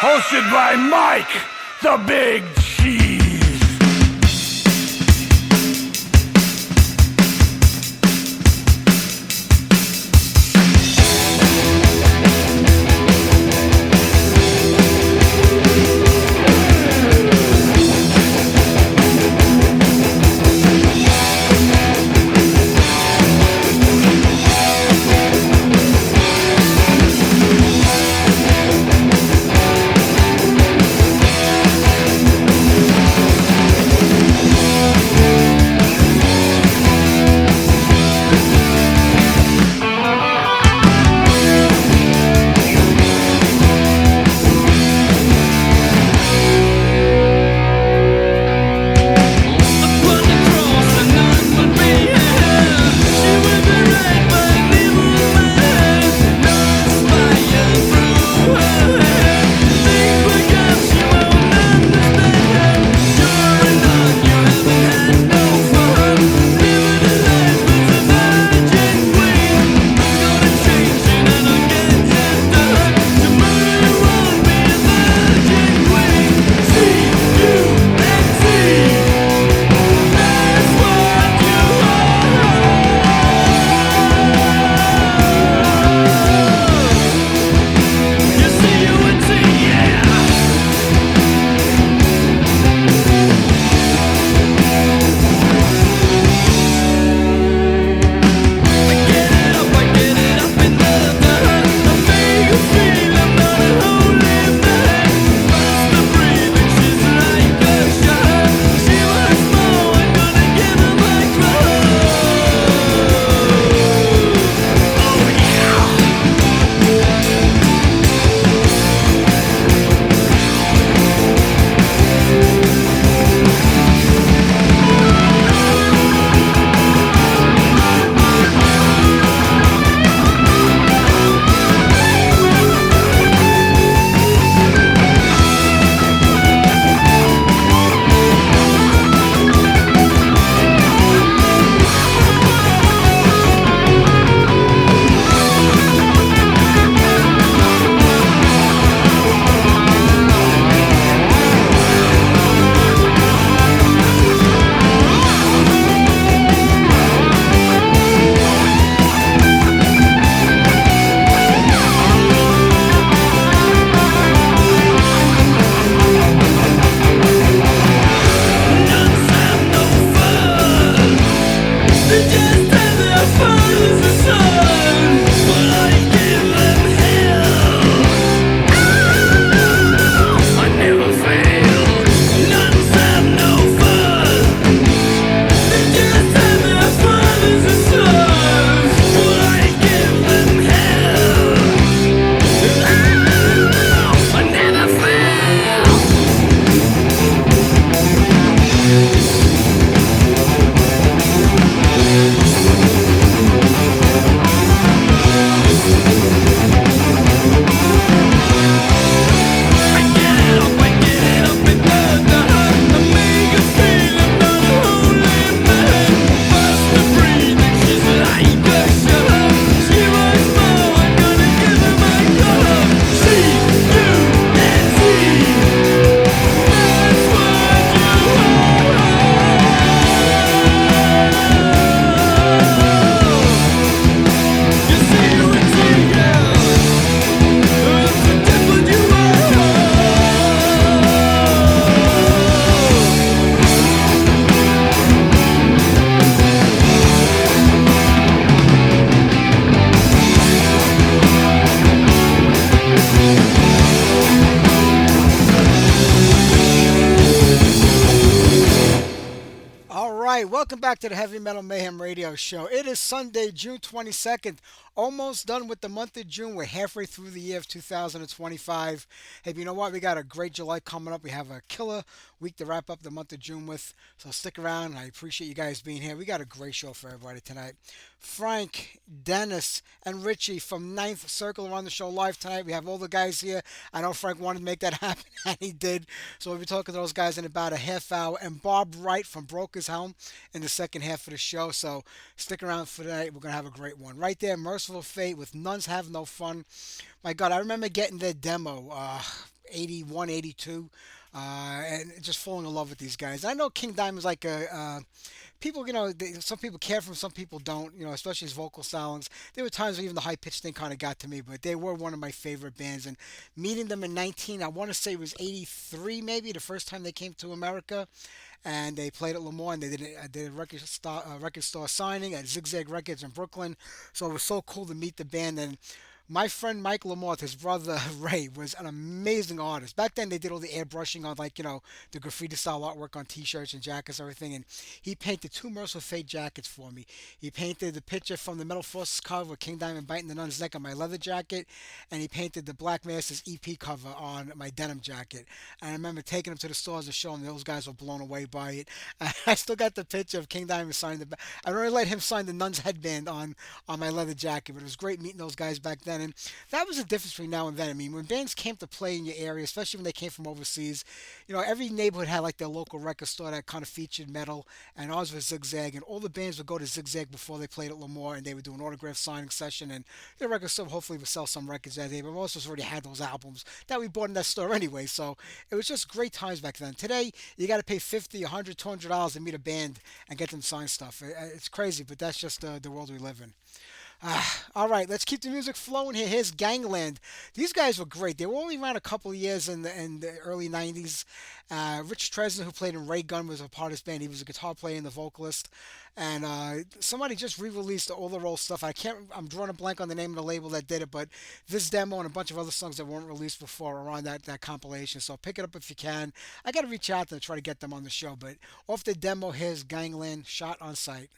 Hosted by Mike, the Big Cheese. Welcome back to the Heavy Metal Mayhem Radio Show. It is Sunday, June 22nd. Almost done with the month of June. We're halfway through the year of 2025. Hey, but you know what? We got a great July coming up. We have a killer week to wrap up the month of June with. So stick around. I appreciate you guys being here. We got a great show for everybody tonight. Frank, Dennis, and Richie from Ninth Circle are on the show live tonight. We have all the guys here. I know Frank wanted to make that happen, and he did. So we'll be talking to those guys in about a half hour. And Bob Wright from Brocas, Helm in the second half of the show. So stick around for tonight. We're going to have a great one. Right there, Merciful Fate with Nuns Have No Fun. My God, I remember getting their demo, 81, 82, and just falling in love with these guys. I know King Diamond's like people, some people care for him, some people don't, especially his vocal stylings. There were times when even the high pitched thing kind of got to me, but they were one of my favorite bands. And meeting them in 19, I want to say it was 83 maybe, the first time they came to America. And they played at Lemoore, and they did a record store signing at Zigzag Records in Brooklyn. So it was so cool to meet the band. And my friend Mike Lamorth, his brother Ray, was an amazing artist. Back then, they did all the airbrushing on, like, the graffiti style artwork on T-shirts and jackets and everything. And he painted two Merciful Fate jackets for me. He painted the picture from the Metal Forces cover with King Diamond biting the nun's neck on my leather jacket, and he painted the Black Masters EP cover on my denim jacket. And I remember taking them to the stores and showing them. Those guys were blown away by it. I still got the picture of King Diamond signing the. I already let him sign the nun's headband on my leather jacket, but it was great meeting those guys back then. And that was the difference between now and then. I mean, when bands came to play in your area, especially when they came from overseas, every neighborhood had like their local record store that kind of featured metal, and ours was Zigzag, and all the bands would go to Zigzag before they played at Lemoore, and they would do an autograph signing session, and the record store hopefully would sell some records that day, but most of us already had those albums that we bought in that store anyway, so it was just great times back then. Today, you got to pay 50, 100, $200 to meet a band and get them signed stuff. It's crazy, but that's just the world we live in. All right, let's keep the music flowing here. Here's Gangland. These guys were great. They were only around a couple of years in the early 90s. Rich Tresner, who played in Ray Gun, was a part of this band. He was a guitar player and the vocalist. And somebody just re-released all the old stuff. I'm drawing a blank on the name of the label that did it, but this demo and a bunch of other songs that weren't released before are on that compilation. So pick it up if you can. I got to reach out to them to try to get them on the show. But off the demo, here's Gangland, Shot on Sight.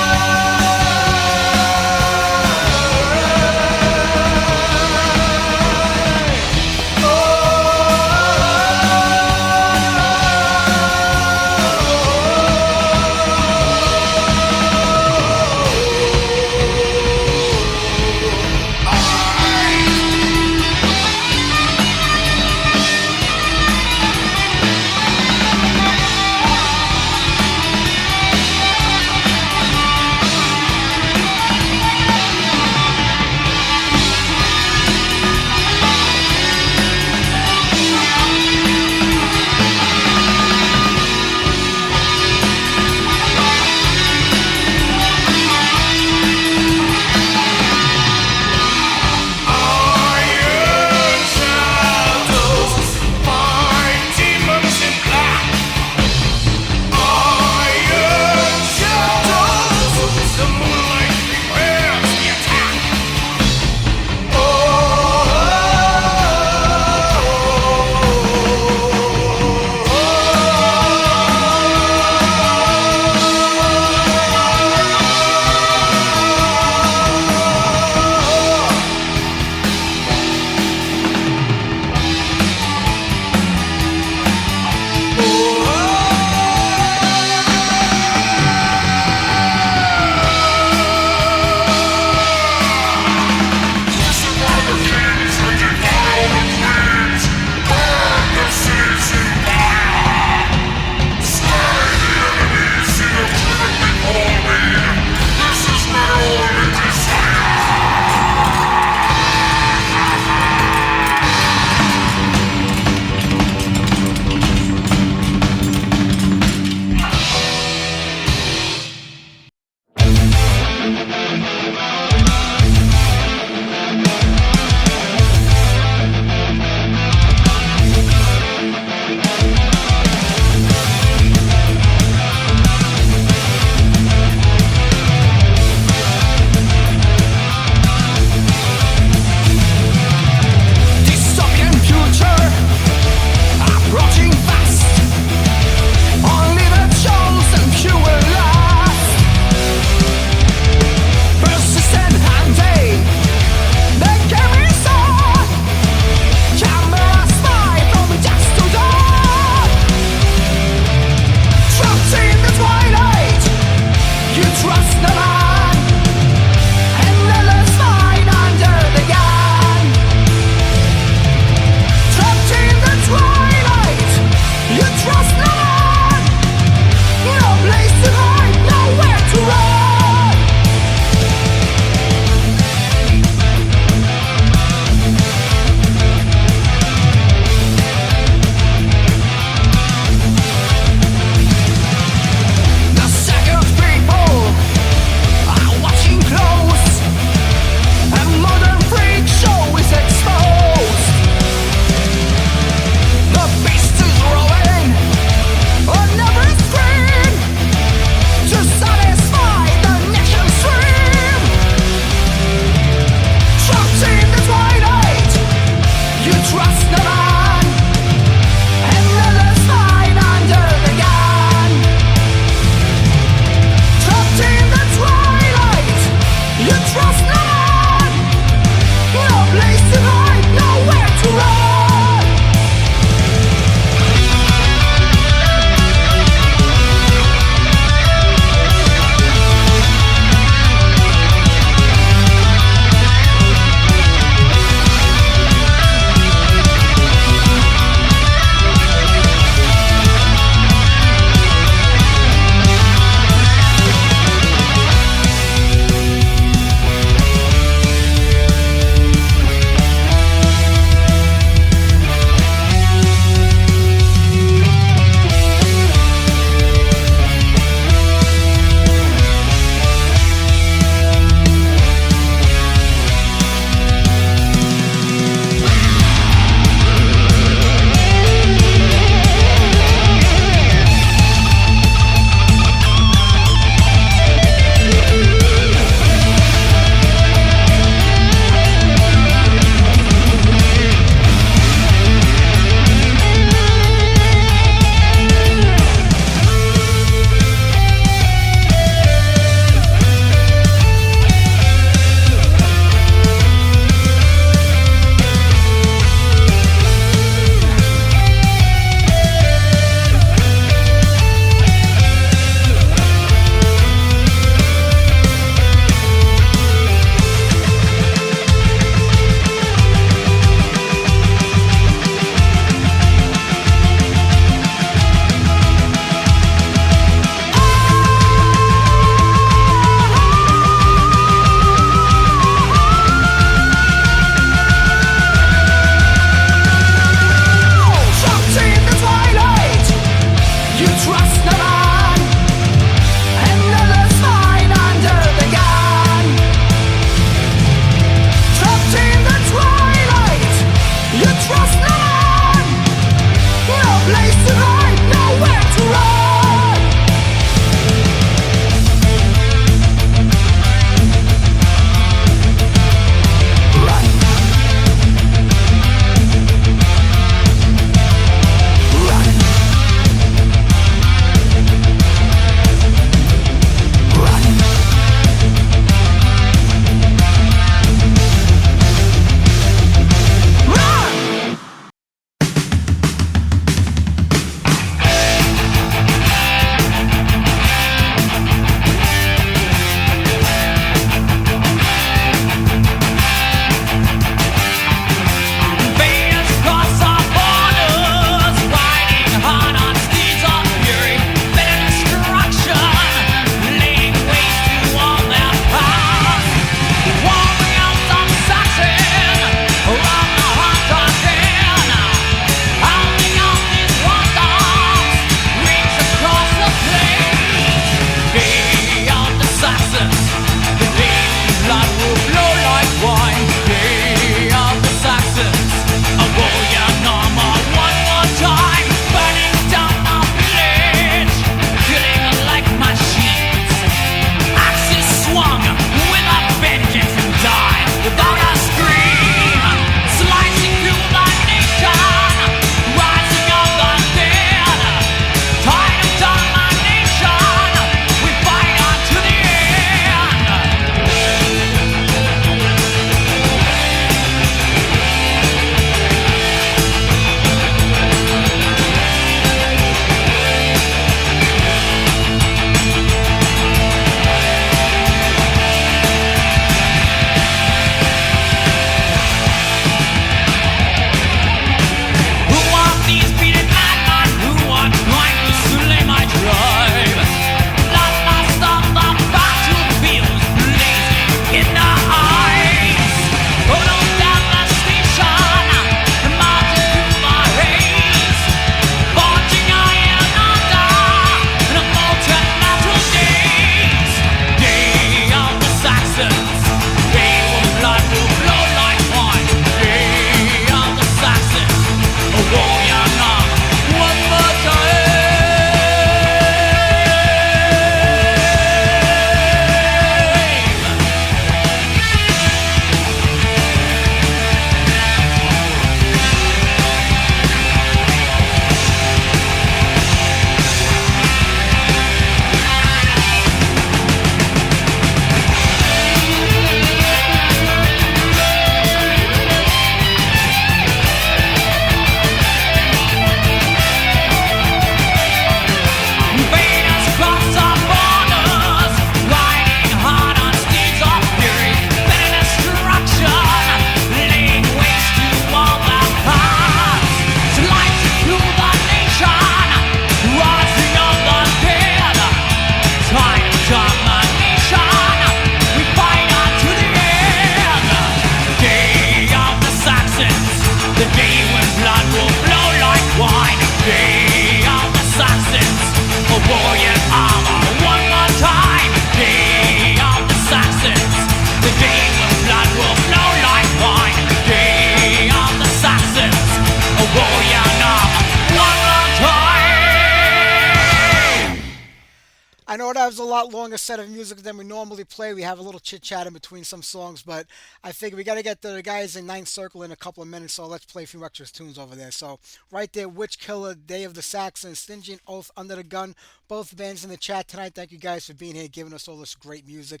I know that was a lot longer set of music than we normally play. We have a little chit chat in between some songs, but I figure we got to get the guys in Ninth Circle in a couple of minutes, so let's play a few extra tunes over there. So right there, Witch Killer, Day of the Saxon, Stinging Oath, Under the Gun, both bands in the chat tonight. Thank you guys for being here, giving us all this great music.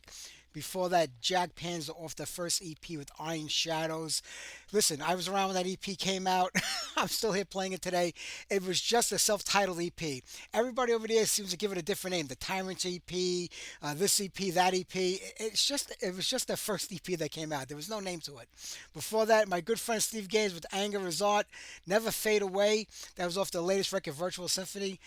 Before that, Jack Panzer off the first EP with Iron Shadows. Listen, I was around when that EP came out. I'm still here playing it today. It was just a self-titled EP. Everybody over there seems to give it a different name. The Tyrants EP, this EP, that EP. It was just the first EP that came out. There was no name to it. Before that, my good friend Steve Gaines with Anger is Art, Never Fade Away. That was off the latest record, Virtual Symphony.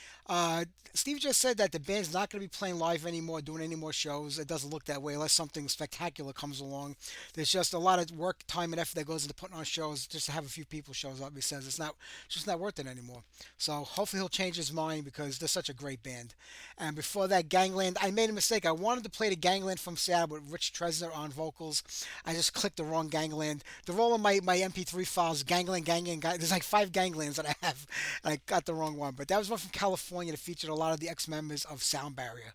Steve just said that the band's not going to be playing live anymore, doing any more shows. It doesn't look that way unless something spectacular comes along. There's just a lot of work, time, and effort that goes into putting on shows just to have a few people shows up. He says it's just not worth it anymore. So hopefully he'll change his mind because they're such a great band. And before that, Gangland, I made a mistake. I wanted to play the Gangland from Seattle with Rich Tresner on vocals. I just clicked the wrong Gangland. They're all in my MP3 files. Gangland. There's like 5 Ganglands that I have, and I got the wrong one. But that was one from California that featured a lot of the ex-members of Sound Barrier.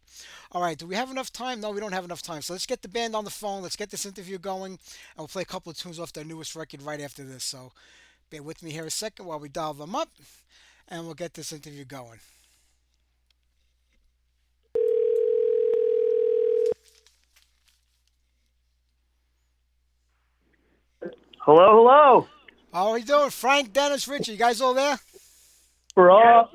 All right, do we have enough time? No, we don't have enough time. So let's get the band on the phone. Let's get this interview going, and we'll play a couple of tunes off their newest record right after this. So bear with me here a second while we dial them up, and we'll get this interview going. Hello, hello. How are you doing? Frank, Dennis, Richie, you guys all there? We're all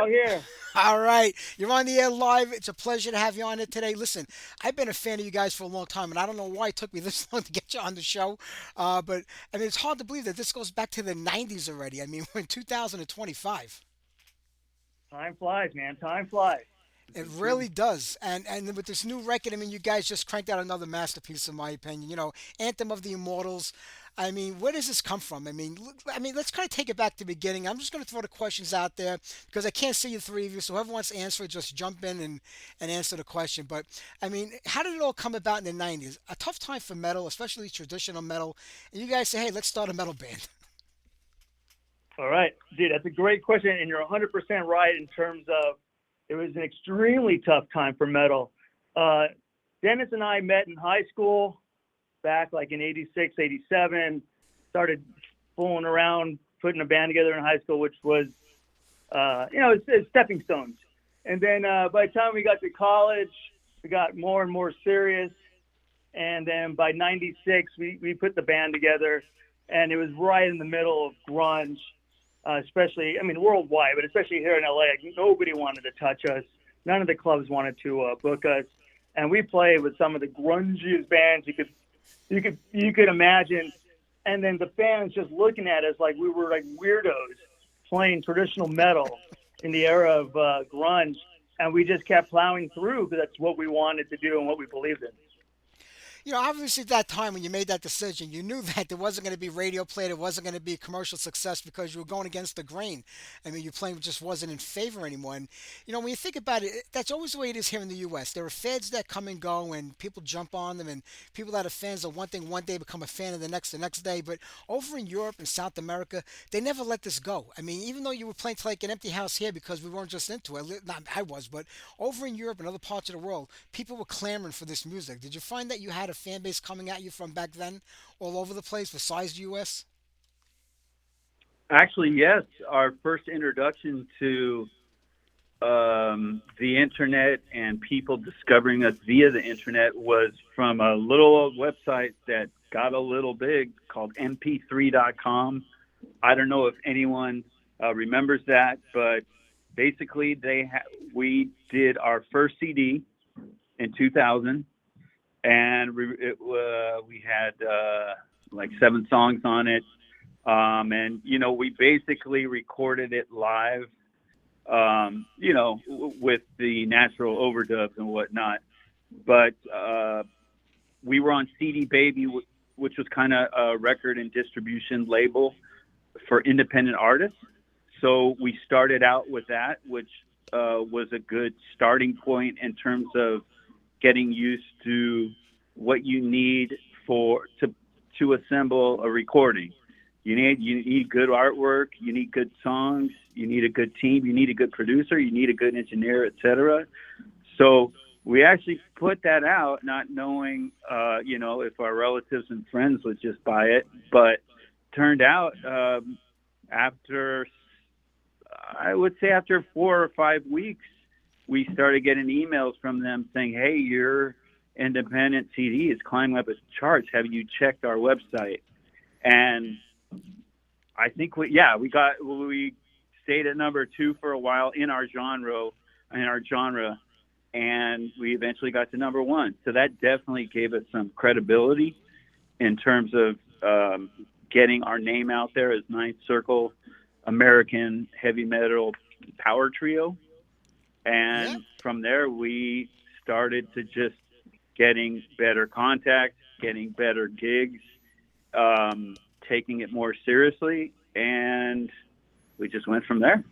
here. All right. You're on the air live. It's a pleasure to have you on it today. Listen, I've been a fan of you guys for a long time, and I don't know why it took me this long to get you on the show. But, I mean, it's hard to believe that this goes back to the 90s already. I mean, we're in 2025. Time flies, man. Time flies. It really does. And with this new record, I mean, you guys just cranked out another masterpiece, in my opinion. Anthem of the Immortals. I mean, where does this come from? I mean, let's kind of take it back to the beginning. I'm just going to throw the questions out there because I can't see the three of you. So whoever wants to answer it, just jump in and answer the question. But, I mean, how did it all come about in the 90s? A tough time for metal, especially traditional metal. And you guys say, hey, let's start a metal band. All right. Dude, that's a great question. And you're 100% right in terms of it was an extremely tough time for metal. Dennis and I met in high school back like in 86, 87, started fooling around, putting a band together in high school, which was, it's stepping stones. And then by the time we got to college, we got more and more serious. And then by 96, we put the band together, and it was right in the middle of grunge, especially, I mean, worldwide, but especially here in LA. Nobody wanted to touch us. None of the clubs wanted to book us. And we played with some of the grungiest bands you could imagine. And then the fans just looking at us like we were like weirdos playing traditional metal in the era of grunge. And we just kept plowing through because that's what we wanted to do and what we believed in. Obviously at that time when you made that decision, you knew that there wasn't going to be radio play, there wasn't going to be commercial success because you were going against the grain. I mean, your playing just wasn't in favor anymore. And, when you think about it, that's always the way it is here in the U.S. There are fans that come and go and people jump on them, and people that are fans of one thing one day become a fan of the next day. But over in Europe and South America, they never let this go. I mean, even though you were playing to like an empty house here because we weren't just into it, not I was, but over in Europe and other parts of the world, people were clamoring for this music. Did you find that you had a fan base coming at you from back then all over the place besides the U.S.? Actually, yes. Our first introduction to the internet and people discovering us via the internet was from a little old website that got a little big called mp3.com. I don't know if anyone remembers that, but basically we did our first CD in 2000. And we had like 7 songs on it. And, we basically recorded it live, with the natural overdubs and whatnot. But we were on CD Baby, which was kind of a record and distribution label for independent artists. So we started out with that, which was a good starting point in terms of getting used to what you need to assemble a recording. You need good artwork, you need good songs, you need a good team, you need a good producer, you need a good engineer, etc. So we actually put that out, not knowing, if our relatives and friends would just buy it. But turned out after 4 or 5 weeks, we started getting emails from them saying, "Hey, your independent CD is climbing up its charts. Have you checked our website?" And I think we stayed at number 2 for a while in our genre, and we eventually got to number 1. So that definitely gave us some credibility in terms of getting our name out there as Ninth Circle American heavy metal power trio. And from there, we started to just getting better contacts, getting better gigs, taking it more seriously, and we just went from there.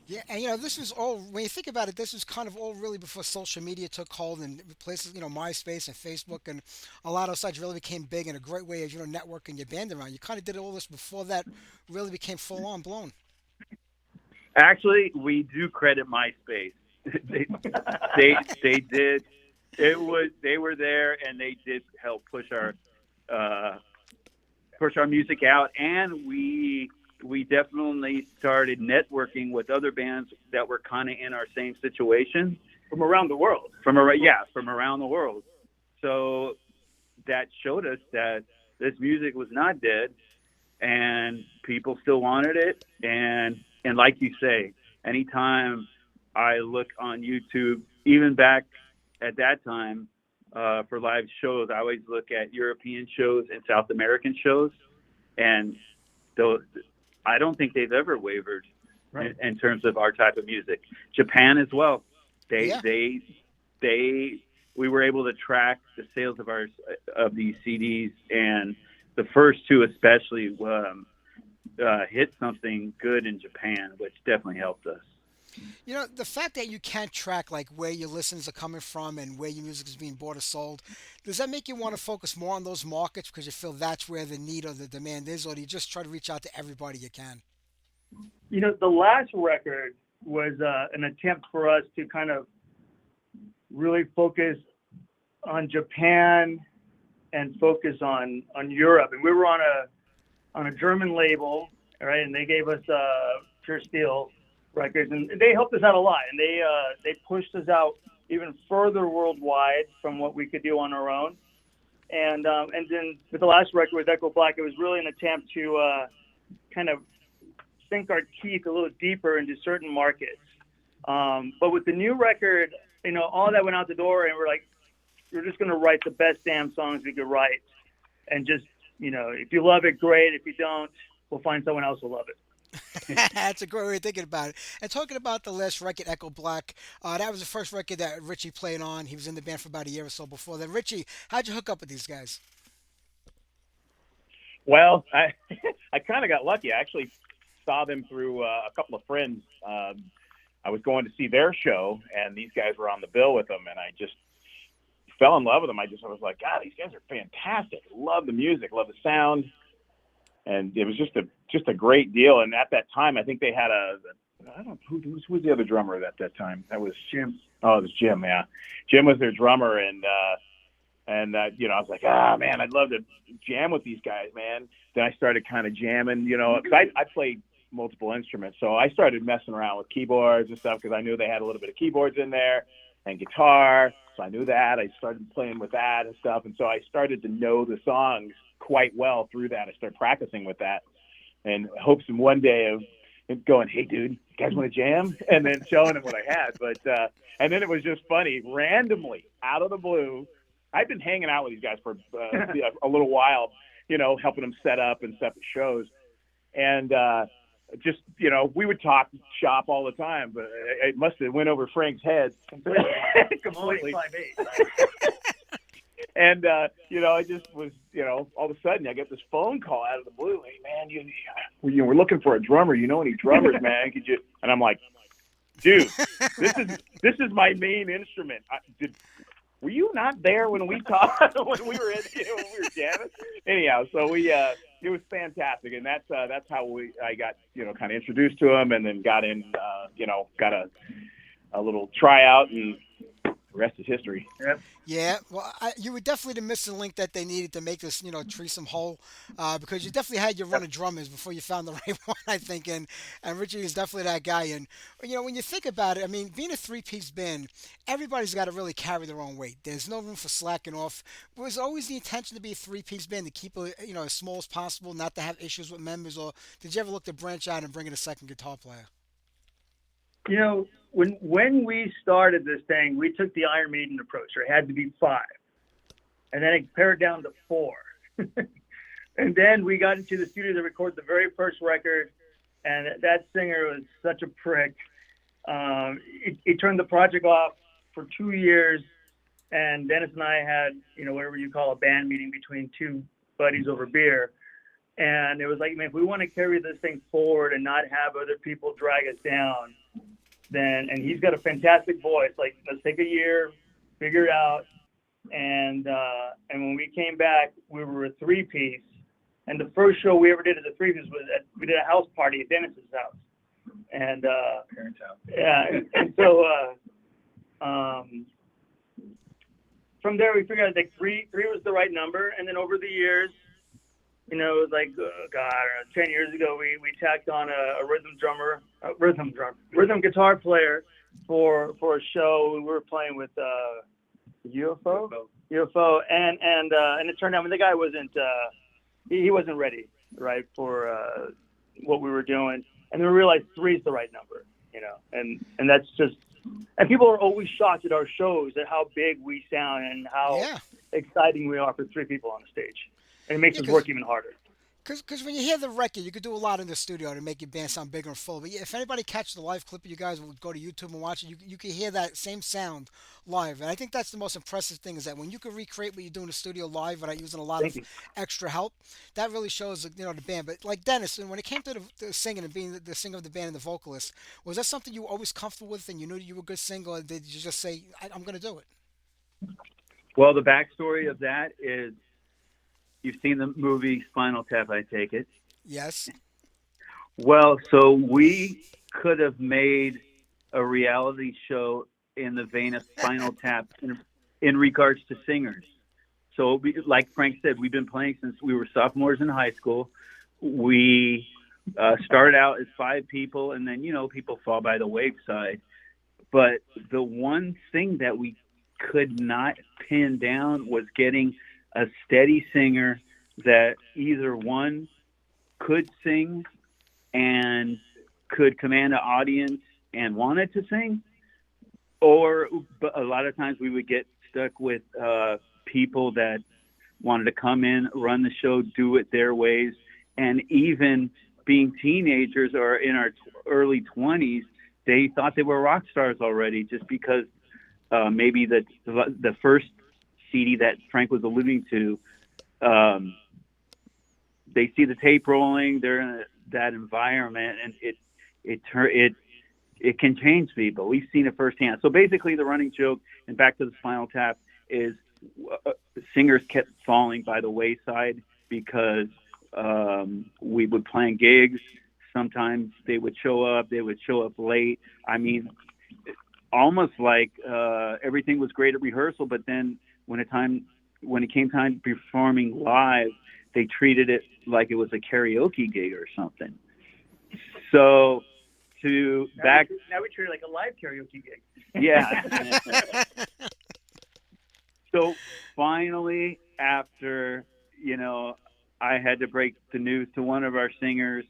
Yeah, and this was all, when you think about it, this was kind of all really before social media took hold and places, MySpace and Facebook and a lot of sites really became big and a great way of, networking your band around. You kind of did all this before that really became full on blown. Actually, we do credit MySpace. they did. They were there and they did help push our music out, and we definitely started networking with other bands that were kind of in our same situation from around the world. From around the world. So that showed us that this music was not dead, and people still wanted it. And like you say, anytime I look on YouTube, even back at that time, for live shows, I always look at European shows and South American shows, and I don't think they've ever wavered in terms of our type of music. Japan as well. We were able to track the sales of these CDs, and the first 2 especially hit something good in Japan, which definitely helped us. The fact that you can't track like where your listens are coming from and where your music is being bought or sold, does that make you want to focus more on those markets because you feel that's where the need or the demand is, or do you just try to reach out to everybody you can? The last record was an attempt for us to kind of really focus on Japan and focus on Europe. And we were on a German label, right? And they gave us Pure Steel records, and they helped us out a lot, and they pushed us out even further worldwide from what we could do on our own. And then with the last record with Echo Black, it was really an attempt to kind of sink our teeth a little deeper into certain markets. But with the new record, all that went out the door, and we're just going to write the best damn songs we could write, and just if you love it, great. If you don't, we'll find someone else who'll love it. That's a great way of thinking about it. And talking about the last record, Echo Black, that was the first record that Richie played on. He was in the band for about a year or so before then. Richie, how'd you hook up with these guys? Well, I kind of got lucky. I actually saw them through a couple of friends. I was going to see their show, and these guys were on the bill with them, and I just fell in love with them. I was like, God, these guys are fantastic. Love the music, love the sound. And it was just a great deal. And at that time, I think they had I don't know who was the other drummer at that time. That was Jim. Oh, it was Jim. Yeah, Jim was their drummer, and I was like, man, I'd love to jam with these guys, man. Then I started kind of jamming, because I played multiple instruments, so I started messing around with keyboards and stuff because I knew they had a little bit of keyboards in there and guitar. So I knew that. I started playing with that and stuff, and so I started to know the songs quite well through that. I started practicing with that in hopes of one day of going, hey dude, you guys want to jam? And then showing them what I had. But and then it was just funny, randomly out of the blue. I've been hanging out with these guys for a little while, helping them set up and set up shows. And just, we would talk shop all the time, but it must have went over Frank's head completely. 5'8". And, I just was, all of a sudden I get this phone call out of the blue. Hey, man, we're looking for a drummer. You know any drummers, man? Could you? And I'm like, dude, this is my main instrument. Were you not there when we talked, when we were jamming? Anyhow, so it was fantastic. And that's how I got, kind of introduced to him, and then got in, got a little tryout, and The rest is history. Yep. Yeah, well, you were definitely the missing link that they needed to make this, threesome whole, because you definitely had your run of drummers before you found the right one, I think, and Richie is definitely that guy. And when you think about it, I mean, being a three-piece band, everybody's got to really carry their own weight. There's no room for slacking off. It was always the intention to be a three-piece band to keep it, as small as possible, not to have issues with members. Or did you ever look to branch out and bring in a second guitar player? When we started this thing, we took the Iron Maiden approach. There had to be 5, and then it pared down to 4. And then we got into the studio to record the very first record, and that singer was such a prick. He turned the project off for 2 years, and Dennis and I had, whatever you call a band meeting between 2 buddies over beer. And it was like, man, if we want to carry this thing forward and not have other people drag us down, then, and he's got a fantastic voice, like, let's take a year, figure it out. And when we came back, we were a 3-piece. And the first show we ever did as a 3-piece was we did a house party at Dennis's house. And, Parents' house. yeah. And so, from there, we figured out like three was the right number. And then over the years, it was like, 10 years ago, we tacked on a rhythm guitar player for a show. We were playing with UFO, and it turned out, the guy wasn't he wasn't ready, right, for what we were doing. And then we realized 3 is the right number, and that's just. And people are always shocked at our shows at how big we sound and how exciting we are for 3 people on the stage. And it makes us work even harder. Because when you hear the record, you could do a lot in the studio to make your band sound bigger and full. But if anybody catches the live clip, you guys will go to YouTube and watch it. You can hear that same sound live. And I think that's the most impressive thing, is that when you can recreate what you do in the studio live without using a lot of extra help, that really shows the band. But like Dennis, when it came to the singing and being the singer of the band and the vocalist, was that something you were always comfortable with and you knew you were a good singer, or did you just say, I'm going to do it? Well, the backstory of that is, you've seen the movie Spinal Tap, I take it. Yes. Well, so we could have made a reality show in the vein of Spinal Tap in regards to singers. So, like Frank said, we've been playing since we were sophomores in high school. We started out as 5 people, and then, people fall by the wayside. But the one thing that we could not pin down was getting a steady singer that either one could sing and could command an audience and wanted to sing, or a lot of times we would get stuck with people that wanted to come in, run the show, do it their ways. And even being teenagers or in our early 20s, they thought they were rock stars already, just because maybe the first CD that Frank was alluding to, they see the tape rolling, they're in that environment, and it can change people. We've seen it firsthand. So basically, the running joke, and back to the Spinal Tap, is singers kept falling by the wayside because we would plan gigs. Sometimes they would show up late. I mean, almost like everything was great at rehearsal, but then when it came time to performing live, they treated it like it was a karaoke gig or something. So now we treat it like a live karaoke gig. Yeah. So finally, after I had to break the news to one of our singers,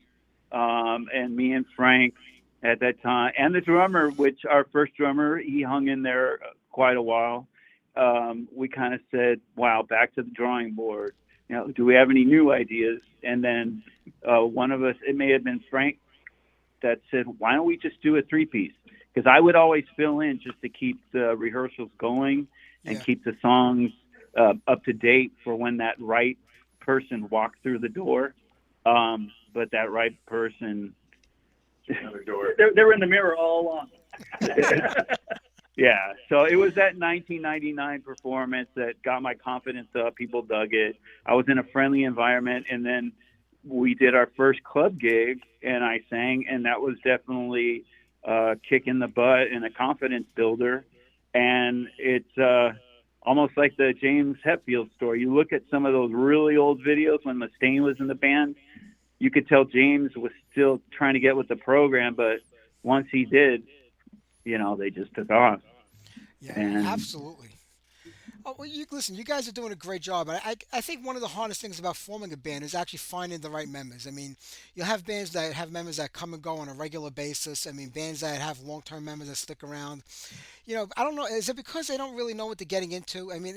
and me and Frank at that time, and the drummer, which our first drummer, he hung in there quite a while. We kind of said, wow, back to the drawing board. Do we have any new ideas? And then one of us, it may have been Frank, that said, why don't we just do a 3-piece? Because I would always fill in just to keep the rehearsals going and keep the songs up to date for when that right person walked through the door. But that right person, they were in the mirror all along. Yeah, so it was that 1999 performance that got my confidence up. People dug it. I was in a friendly environment, and then we did our first club gig, and I sang, and that was definitely a kick in the butt and a confidence builder. and it's almost like the James Hetfield story. You look at some of those really old videos when Mustaine was in the band, you could tell James was still trying to get with the program, but once he did, they just took off. Yeah, And absolutely. Oh, well, listen, you guys are doing a great job. I think one of the hardest things about forming a band is actually finding the right members. I mean, you'll have bands that have members that come and go on a regular basis. I mean, bands that have long-term members that stick around. I don't know. Is it because they don't really know what they're getting into? I mean,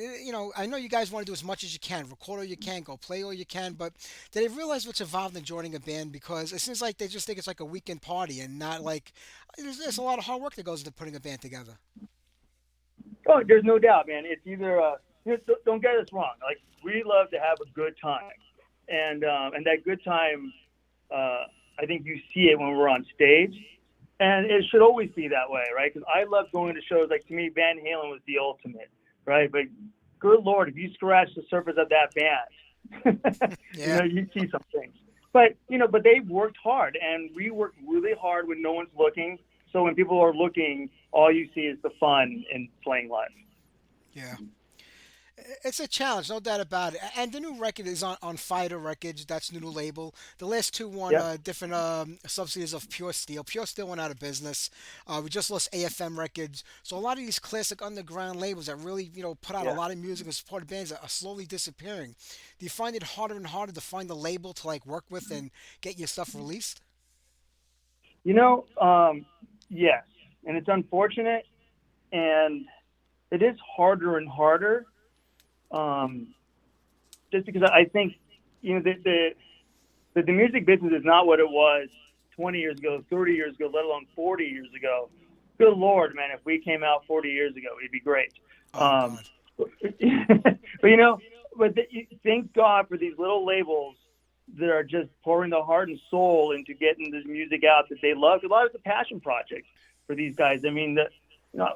I know you guys want to do as much as you can, record all you can, go play all you can, but do they realize what's involved in joining a band? Because it seems like they just think it's like a weekend party and not like there's a lot of hard work that goes into putting a band together. Oh, there's no doubt, man. It's either don't get us wrong. Like, we love to have a good time, and that good time, I think you see it when we're on stage, and it should always be that way, right? Because I love going to shows. Like, to me, Van Halen was the ultimate, right? But good Lord, if you scratch the surface of that band, Yeah. you see some things. But but they've worked hard, and we work really hard when no one's looking. So when people are looking, all you see is the fun in playing live. Yeah. It's a challenge, no doubt about it. And the new record is on Fighter Records. That's the new label. The last two won Yeah. different subsidies of Pure Steel. Pure Steel went out of business. We just lost AFM Records. So a lot of these classic underground labels that really, put out a Yeah. lot of music and support bands are slowly disappearing. Do you find it harder and harder to find a label to like work with and get your stuff released? Yes, and it's unfortunate, and it is harder and harder. Just because I think, the music business is not what it was 20 years ago, 30 years ago, let alone 40 years ago. Good Lord, man, if we came out 40 years ago, it'd be great. Oh, God. But thank God for these little labels that are just pouring their heart and soul into getting this music out that they love. A lot of it's a passion project for these guys. I mean,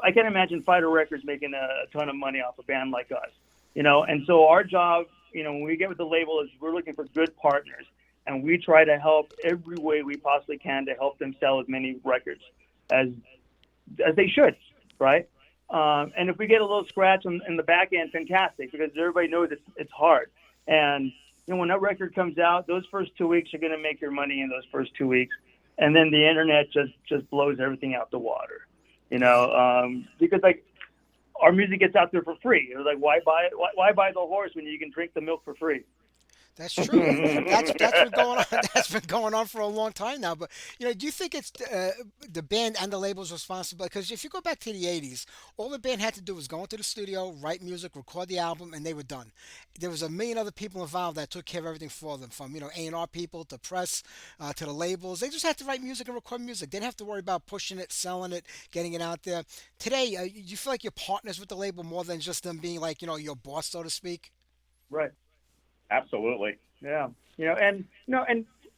I can't imagine Fighter Records making a ton of money off a band like us, And so our job, when we get with the label, is we're looking for good partners, and we try to help every way we possibly can to help them sell as many records as they should, right? And if we get a little scratch in the back end, fantastic, because everybody knows it's hard. And when that record comes out, those first 2 weeks, you're going to make your money in those first 2 weeks, and then the internet just blows everything out the water, because like our music gets out there for free. It was like, why buy it? Why buy the horse when you can drink the milk for free? That's true. That's been going on. That's been going on for a long time now. But do you think it's the band and the label's responsibility? Because if you go back to the '80s, all the band had to do was go into the studio, write music, record the album, and they were done. There was a million other people involved that took care of everything for them, from A&R people to press to the labels. They just had to write music and record music. They didn't have to worry about pushing it, selling it, getting it out there. Today, you feel like you're partners with the label more than just them being like your boss, so to speak. Right. Absolutely. Yeah. And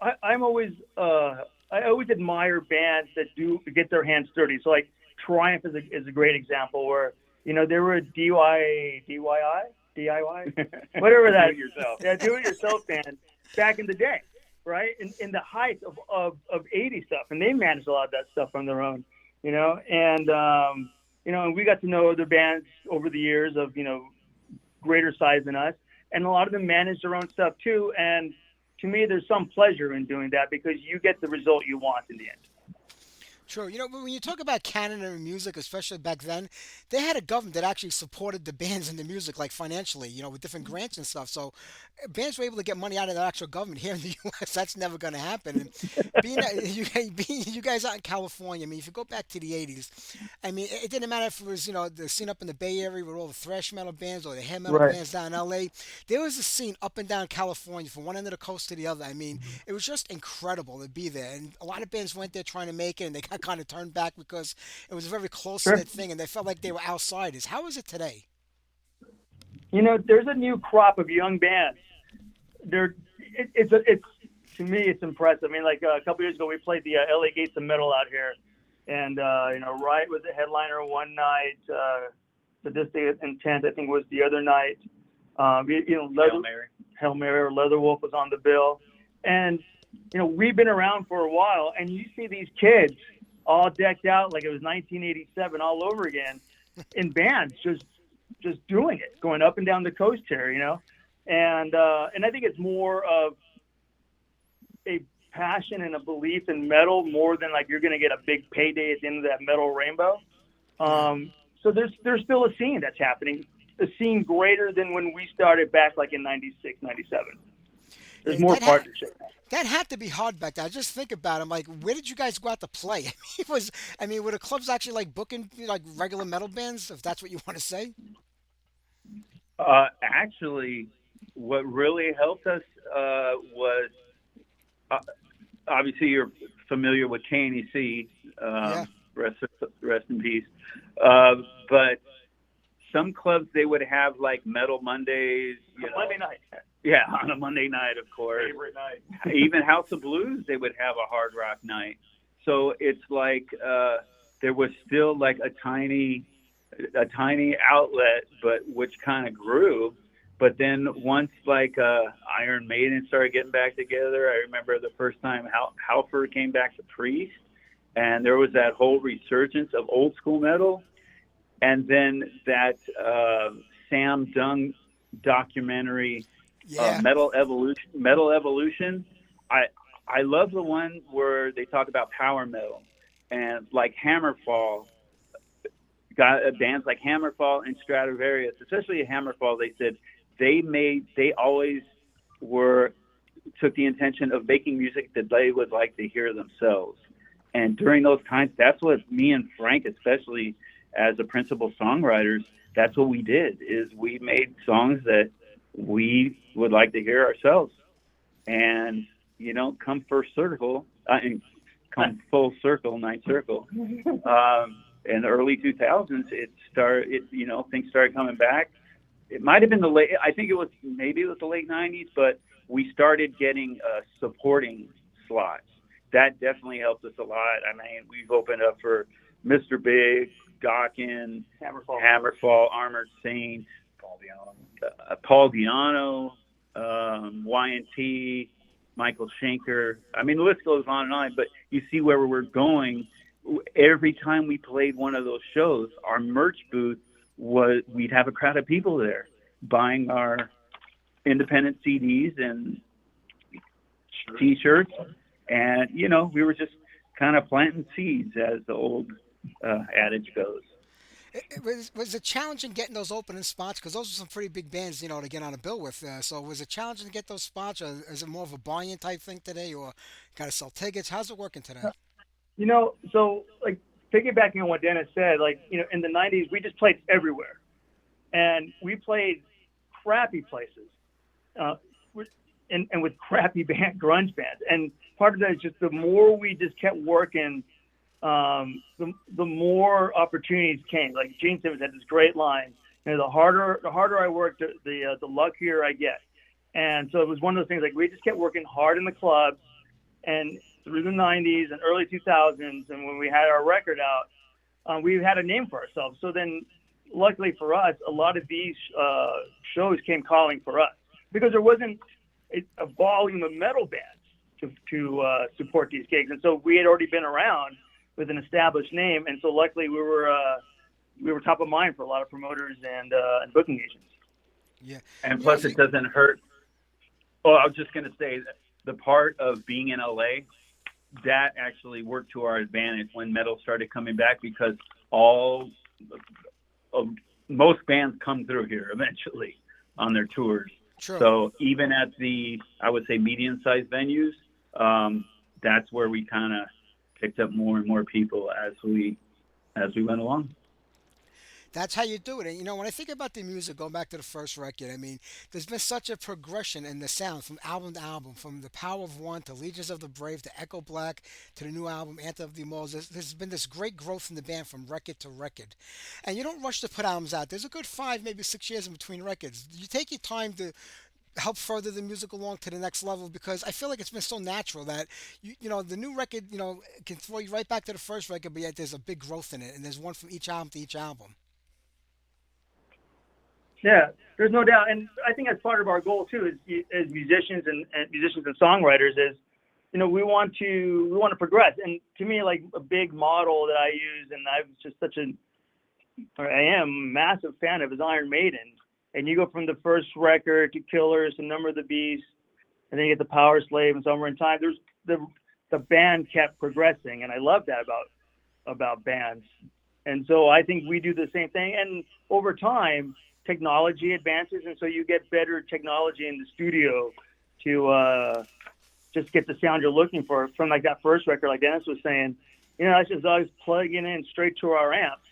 I'm always I always admire bands that do get their hands dirty. So like Triumph is a great example where they were a DIY, whatever that. Do it yourself. Yeah, do it yourself band back in the day, right? In the height of 80 stuff, and they managed a lot of that stuff on their own, and and we got to know other bands over the years of greater size than us. And a lot of them manage their own stuff too. And to me, there's some pleasure in doing that because you get the result you want in the end. True. When you talk about Canada and music, especially back then, they had a government that actually supported the bands and the music, like financially, with different grants and stuff. So bands were able to get money out of the actual government. Here in the U.S., that's never going to happen. And being you guys out in California, I mean, if you go back to the '80s, I mean, it didn't matter if it was the scene up in the Bay Area with all the thrash metal bands or the hair metal Right. bands down in L.A. There was a scene up and down California from one end of the coast to the other. I mean, it was just incredible to be there. And a lot of bands went there trying to make it, and they got kind of turned back because it was a very close-knit thing, and they felt like they were outsiders. How is it today? There's a new crop of young bands. It's to me, it's impressive. I mean, like a couple years ago, we played the LA Gates of Metal out here, and Wright was the headliner one night. Sadistic Intent, I think, was the other night. Hail Mary or Leatherwolf was on the bill, and we've been around for a while, and you see these kids all decked out like it was 1987 all over again, in bands, just doing it, going up and down the coast here, and I think it's more of a passion and a belief in metal more than like you're going to get a big payday at the end of that metal rainbow. So there's still a scene that's happening, a scene greater than when we started back like in 96, 97. There's more partnership. That had to be hard back then. I just think about it. I'm like, where did you guys go out to play? Were the clubs actually like booking like regular metal bands, if that's what you want to say? Actually, what really helped us was obviously you're familiar with KNEC, Yeah. rest in peace. But some clubs, they would have like Metal Mondays, Monday night. Yeah, on a Monday night, of course. Favorite night. Even House of Blues, they would have a hard rock night. So it's like there was still like a tiny outlet, but which kind of grew. But then once like Iron Maiden started getting back together, I remember the first time Halford came back to Priest, and there was that whole resurgence of old school metal. And then that Sam Dung documentary, Yeah. Metal Evolution. I love the one where they talk about power metal and like Hammerfall. Got bands like Hammerfall and Stratovarius, especially Hammerfall. They said they always took the intention of making music that they would like to hear themselves. And during those times, that's what me and Frank, especially as the principal songwriters, that's what we did, is we made songs that we would like to hear ourselves. And, come full circle, ninth circle. In the early 2000s, things started coming back. It might have been maybe it was the late 90s, but we started getting supporting slots. That definitely helped us a lot. I mean, we've opened up for Mr. Big, Dokken, Hammerfall, Armored Saints, Paul Diano, Y&T, Michael Schenker. I mean, the list goes on and on, but you see where we're going. Every time we played one of those shows, our merch booth we'd have a crowd of people there buying our independent CDs and T-shirts. And, we were just kind of planting seeds, as the old adage goes. Was it challenging getting those opening spots? Because those are some pretty big bands, to get on a bill with. So was it challenging to get those spots, or is it more of a buy-in type thing today, or got to sell tickets? How's it working today? So like piggybacking on what Dennis said, like, in the 90s, we just played everywhere. And we played crappy places and with crappy grunge bands. And part of that is just the more we just kept working, the more opportunities came. Like Gene Simmons had this great line, the harder I work, the luckier I get. And so it was one of those things, like we just kept working hard in the clubs and through the 90s and early 2000s. And when we had our record out, we had a name for ourselves. So then luckily for us, a lot of these shows came calling for us because there wasn't a volume of metal bands to support these gigs. And so we had already been around with an established name. And so luckily we were top of mind for a lot of promoters and booking agents. Yeah. And plus it doesn't hurt. Oh, I was just going to say that the part of being in LA, that actually worked to our advantage when metal started coming back, because most bands come through here eventually on their tours. True. So even at the, I would say, medium-sized venues, that's where we kind of picked up more and more people as we went along. That's how you do it. And, when I think about the music, going back to the first record, I mean, there's been such a progression in the sound from album to album, from The Power of One to Legions of the Brave to Echo Black to the new album, Anthem of the Immortals. There's been this great growth in the band from record to record. And you don't rush to put albums out. There's a good 5, maybe 6 years in between records. You take your time to help further the music along to the next level, because I feel like it's been so natural that the new record can throw you right back to the first record, but yet there's a big growth in it, and there's one from each album to each album. Yeah, there's no doubt, and I think that's part of our goal too, as musicians and songwriters, is we want to progress. And to me, like a big model that I use, and I'm just such or I am a massive fan of, is Iron Maiden. And you go from the first record to Killers to Number of the Beast, and then you get the Power Slave and Somewhere in Time. There's the band kept progressing, and I love that about bands. And so I think we do the same thing. And over time, technology advances, and so you get better technology in the studio to just get the sound you're looking for. From like that first record, like Dennis was saying, that's just always plugging in straight to our amps.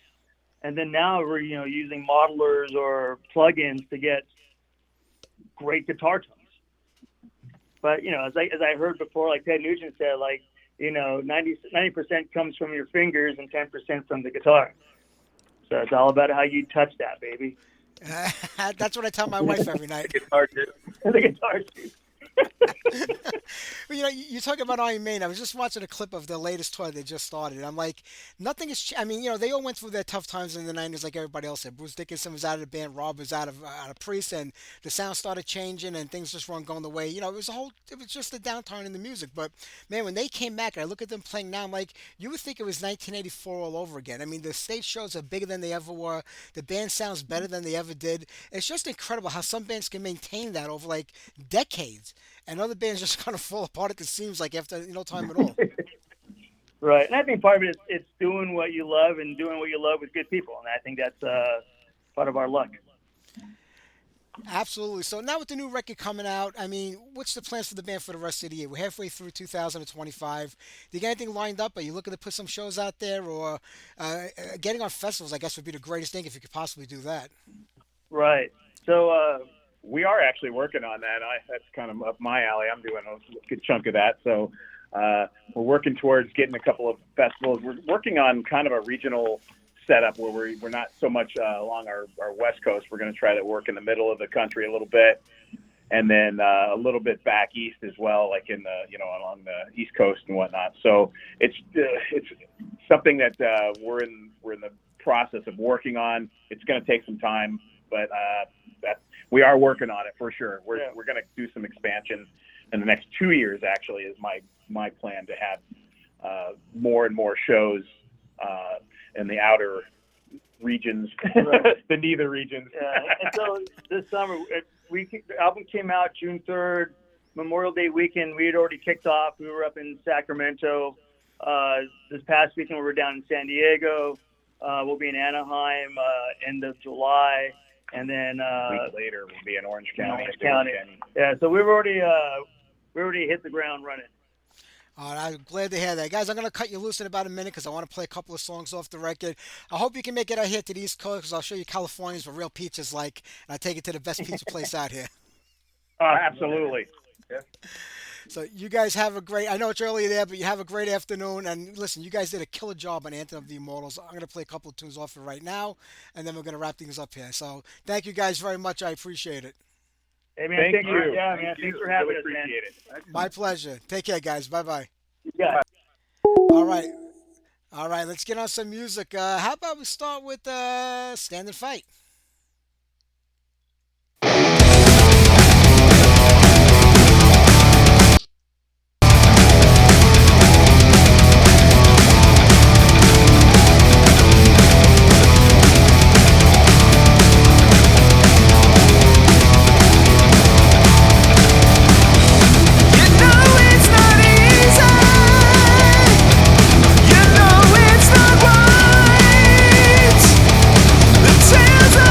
And then now we're, using modelers or plugins to get great guitar tones. But, as I heard before, like Ted Nugent said, 90% comes from your fingers and 10% from the guitar. So it's all about how you touch that, baby. That's what I tell my wife every night. The guitar too. The guitar too. Well, you talk about Iron Maiden. I was just watching a clip of the latest tour they just started. I'm like, nothing is. They all went through their tough times in the '90s, like everybody else did. Bruce Dickinson was out of the band, Rob was out of Priest, and the sound started changing, and things just weren't going the way. It was just a downturn in the music. But man, when they came back, and I look at them playing now, I'm like, you would think it was 1984 all over again. I mean, the stage shows are bigger than they ever were. The band sounds better than they ever did. It's just incredible how some bands can maintain that over like decades. And other bands just kind of fall apart at the seams, like after no time at all. Right, and I think part of it is it's doing what you love and doing what you love with good people, and I think that's part of our luck. Absolutely. So now with the new record coming out, what's the plans for the band for the rest of the year? We're halfway through 2025. Do you get anything lined up? Are you looking to put some shows out there, or getting on festivals? I guess would be the greatest thing if you could possibly do that. Right. So. We are actually working on that. That's kind of up my alley. I'm doing a good chunk of that. So we're working towards getting a couple of festivals. We're working on kind of a regional setup where we're not so much along our West Coast. We're going to try to work in the middle of the country a little bit, and then a little bit back east as well, like in the along the East Coast and whatnot. So it's something that we're in the process of working on. It's going to take some time, but we are working on it for sure. We're going to do some expansion in the next 2 years. Actually, is my plan to have more and more shows in the outer regions, the neither regions. Yeah. And so this summer, the album came out June 3rd, Memorial Day weekend. We had already kicked off. We were up in Sacramento. This past weekend, we were down in San Diego. We'll be in Anaheim end of July. And then a week later, we'll be in Orange County. Yeah, so we've already hit the ground running. All right, I'm glad to hear that. Guys, I'm going to cut you loose in about a minute because I want to play a couple of songs off the record. I hope you can make it out here to the East Coast because I'll show you California's what real pizza's like, and I'll take you to the best pizza place out here. Absolutely. Yeah. So you guys have a great, I know it's early there, but you have a great afternoon. And listen, you guys did a killer job on Anthem of the Immortals. I'm going to play a couple of tunes off it right now, and then we're going to wrap things up here. So thank you guys very much. I appreciate it. Hey, man, thank you. Yeah, man, thanks for having us, man. Appreciate it. My pleasure. Take care, guys. Bye-bye. Yeah. All right, let's get on some music. How about we start with Stand and Fight? Tales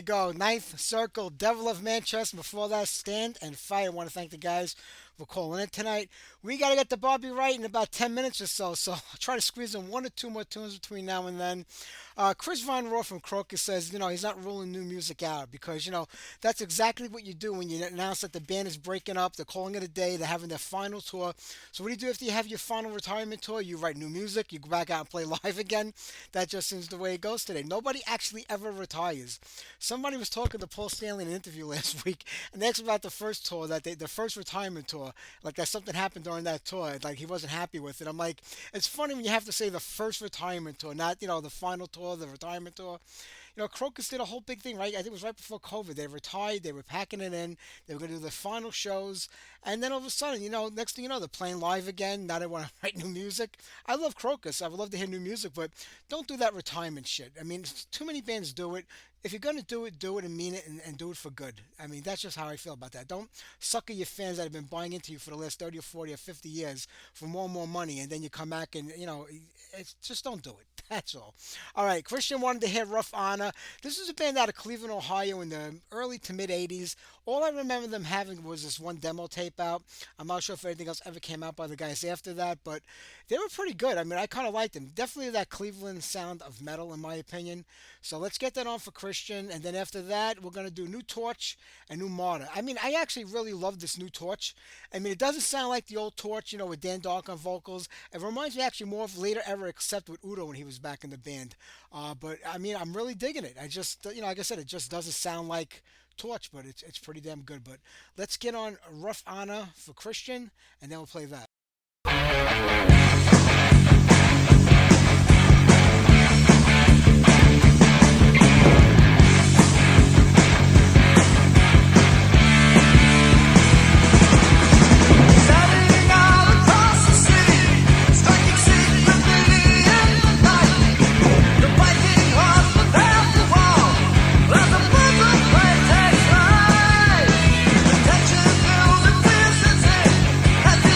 go. Ninth Circle, Devil of Manchester. Before that, Stand and Fight. I want to thank the guys for calling in tonight. We got to get the Bobby Wright in about 10 minutes or so I'll try to squeeze in one or two more tunes between now and then. Chris Von Rohr from Crocus says, he's not ruling new music out because, that's exactly what you do when you announce that the band is breaking up, they're calling it a day, they're having their final tour. So what do you do after you have your final retirement tour? You write new music, you go back out and play live again. That just seems the way it goes today. Nobody actually ever retires. Somebody was talking to Paul Stanley in an interview last week, and they asked about the first tour, the first retirement tour, like that something happened during that tour, like he wasn't happy with it. I'm like, it's funny when you have to say the first retirement tour, not the final tour, the retirement tour. Crocus did a whole big thing, right? I think it was right before COVID. They retired, they were packing it in, they were going to do the final shows, and then all of a sudden, next thing you know, they're playing live again. Now they want to write new music. I love Crocus. I would love to hear new music, but don't do that retirement shit. I mean, too many bands do it. If you're going to do it and mean it and do it for good. I mean, that's just how I feel about that. Don't sucker your fans that have been buying into you for the last 30 or 40 or 50 years for more and more money, and then you come back and, it's just don't do it. That's all. All right, Christian wanted to hear Rough Honor. This is a band out of Cleveland, Ohio in the early to mid 80s. All I remember them having was this one demo tape out. I'm not sure if anything else ever came out by the guys after that, but they were pretty good. I mean, I kind of liked them. Definitely that Cleveland sound of metal, in my opinion. So let's get that on for Christian, and then after that, we're going to do New Torch and New Martyr. I mean, I actually really love this New Torch. I mean, it doesn't sound like the old Torch, with Dan Dark on vocals. It reminds me actually more of later era, except with Udo when he was back in the band. But I mean, I'm really digging it. I just, like I said, it just doesn't sound like Torch, but it's pretty damn good. But let's get on Rough Honor for Christian, and then we'll play that.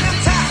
Attack!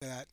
That.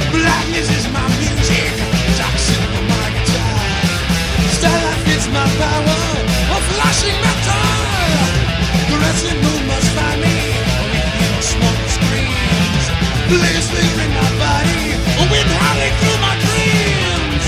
Blackness is my music, toxic for my guitar. Starlight is my power, a flashing metal. The wrestling moon must find me, with your smoke screams. Blaze flicker in my body, a wind howling through my dreams.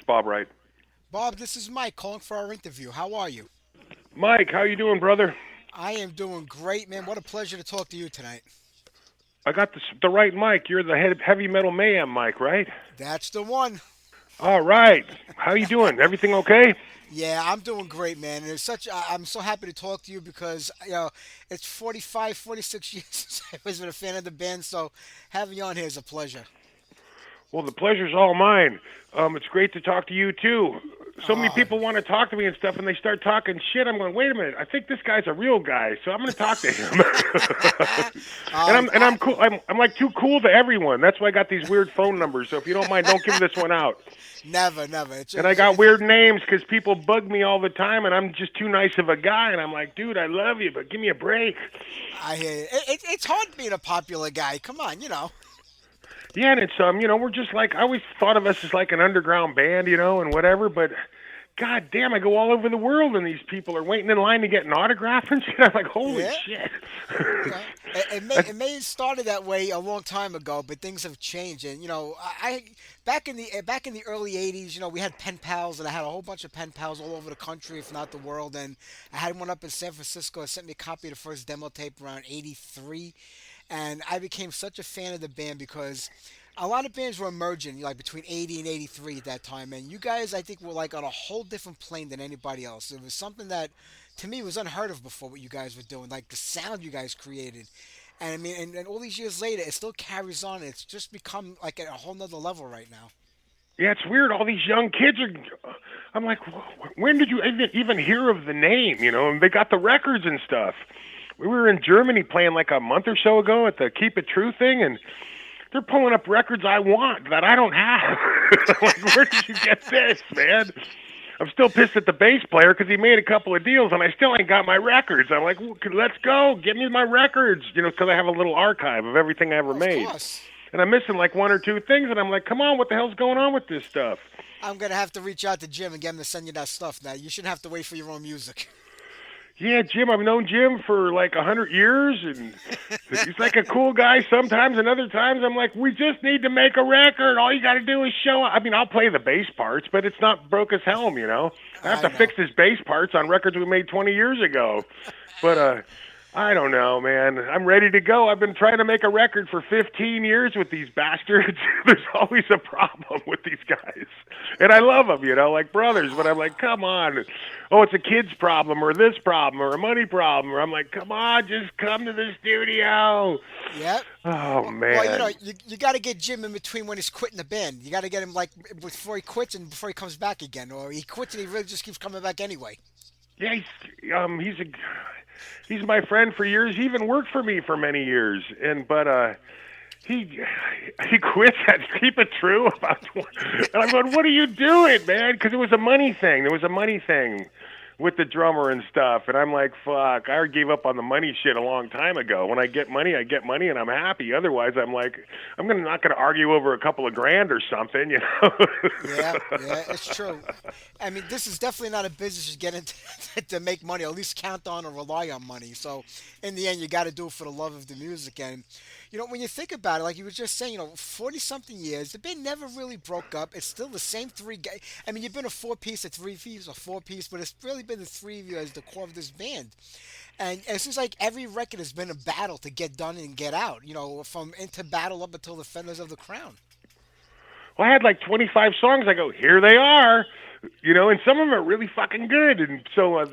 Bob Wright. Bob, this is Mike calling for our interview. How are you? Mike, how you doing, brother? I am doing great, man. What a pleasure to talk to you tonight. I got the right Mike. You're the heavy metal mayhem Mike, right? That's the one. All right. How you doing? Everything okay? Yeah, I'm doing great, man. And I'm so happy to talk to you because it's 45, 46 years since I was a fan of the band. So having you on here is a pleasure. Well, the pleasure's all mine. It's great to talk to you too. So many people want to talk to me and stuff, and they start talking shit. I'm going, wait a minute. I think this guy's a real guy, so I'm going to talk to him. I'm cool. I'm like too cool to everyone. That's why I got these weird phone numbers. So if you don't mind, don't give this one out. Never. And I got weird names because people bug me all the time, and I'm just too nice of a guy. And I'm like, dude, I love you, but give me a break. I hear you. It's hard being a popular guy. Come on, Yeah, and it's we're just like, I always thought of us as like an underground band, and whatever, but god damn, I go all over the world and these people are waiting in line to get an autograph and shit. I'm like, holy shit. It may have started that way a long time ago, but things have changed. And I back in the early '80s, we had pen pals, and I had a whole bunch of pen pals all over the country, if not the world. And I had one up in San Francisco. Sent me a copy of the first demo tape around '83. And I became such a fan of the band because a lot of bands were emerging, like between '80 and '83 at that time. And you guys, I think, were like on a whole different plane than anybody else. It was something that, to me was unheard of before what you guys were doing, like the sound you guys created. And I mean, and all these years later, it still carries on. It's just become like at a whole nother level right now. Yeah, it's weird. All these young kids are. I'm like, when did you even hear of the name? You know, and they got the records and stuff. We were in Germany playing like a month or so ago at the Keep It True thing, and they're pulling up records I want that I don't have. I'm like, where did you get this, man? I'm still pissed at the bass player because he made a couple of deals and I still ain't got my records. I'm like, let's go, give me my records, you know, because I have a little archive of everything I ever made. Of course. And I'm missing like one or two things, and I'm like, come on, what the hell's going on with this stuff? I'm gonna have to reach out to Jim and get him to send you that stuff. Now you shouldn't have to wait for your own music. Yeah, Jim, I've known Jim for like 100 years, and he's like a cool guy sometimes, and other times I'm like, we just need to make a record. All you got to do is show up. I mean, I'll play the bass parts, but it's not Brocas Helm, you know? I have to fix his bass parts on records we made 20 years ago. But, I don't know, man. I'm ready to go. I've been trying to make a record for 15 years with these bastards. There's always a problem with these guys. And I love them, you know, like brothers. But I'm like, come on. Oh, it's a kid's problem or this problem or a money problem. Or I'm like, come on, just come to the studio. Yep. Oh, man. Well, you know, you got to get Jim in between when he's quitting the band. You got to get him, like, before he quits and before he comes back again. Or he quits and he really just keeps coming back anyway. Yeah, he's my friend for years. He even worked for me for many years, but he quits at Keep It True about 20. And I'm going, what are you doing, man? Because it was a money thing. There was a money thing with the drummer and stuff, and I'm like, fuck, I already gave up on the money shit a long time ago. When I get money, and I'm happy. Otherwise, I'm like, I'm not gonna argue over a couple of grand or something, you know? Yeah, it's true. I mean, this is definitely not a business you get into to make money, or at least count on or rely on money. So, in the end, you got to do it for the love of the music. And, you know, when you think about it, like you were just saying, you know, 40-something years, the band never really broke up. It's still the same three guys. I mean, you've been a four-piece, a three-piece, a four-piece, but it's really been the three of you as the core of this band. And it seems like every record has been a battle to get done and get out, you know, from Into Battle up until the Fenders of the Crown. Well, I had like 25 songs. I go, here they are, you know, and some of them are really fucking good. And so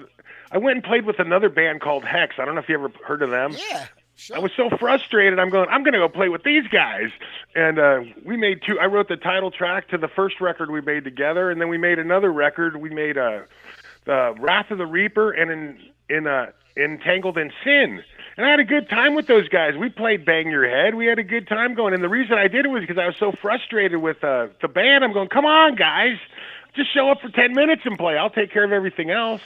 I went and played with another band called Hex. I don't know if you ever heard of them. Yeah. Sure. I was so frustrated. I'm going to go play with these guys. And we made two. I wrote the title track to the first record we made together, and then we made another record. We made the Wrath of the Reaper and Entangled in Sin. And I had a good time with those guys. We played Bang Your Head. We had a good time going. And the reason I did it was because I was so frustrated with the band. I'm going, come on, guys. Just show up for 10 minutes and play. I'll take care of everything else.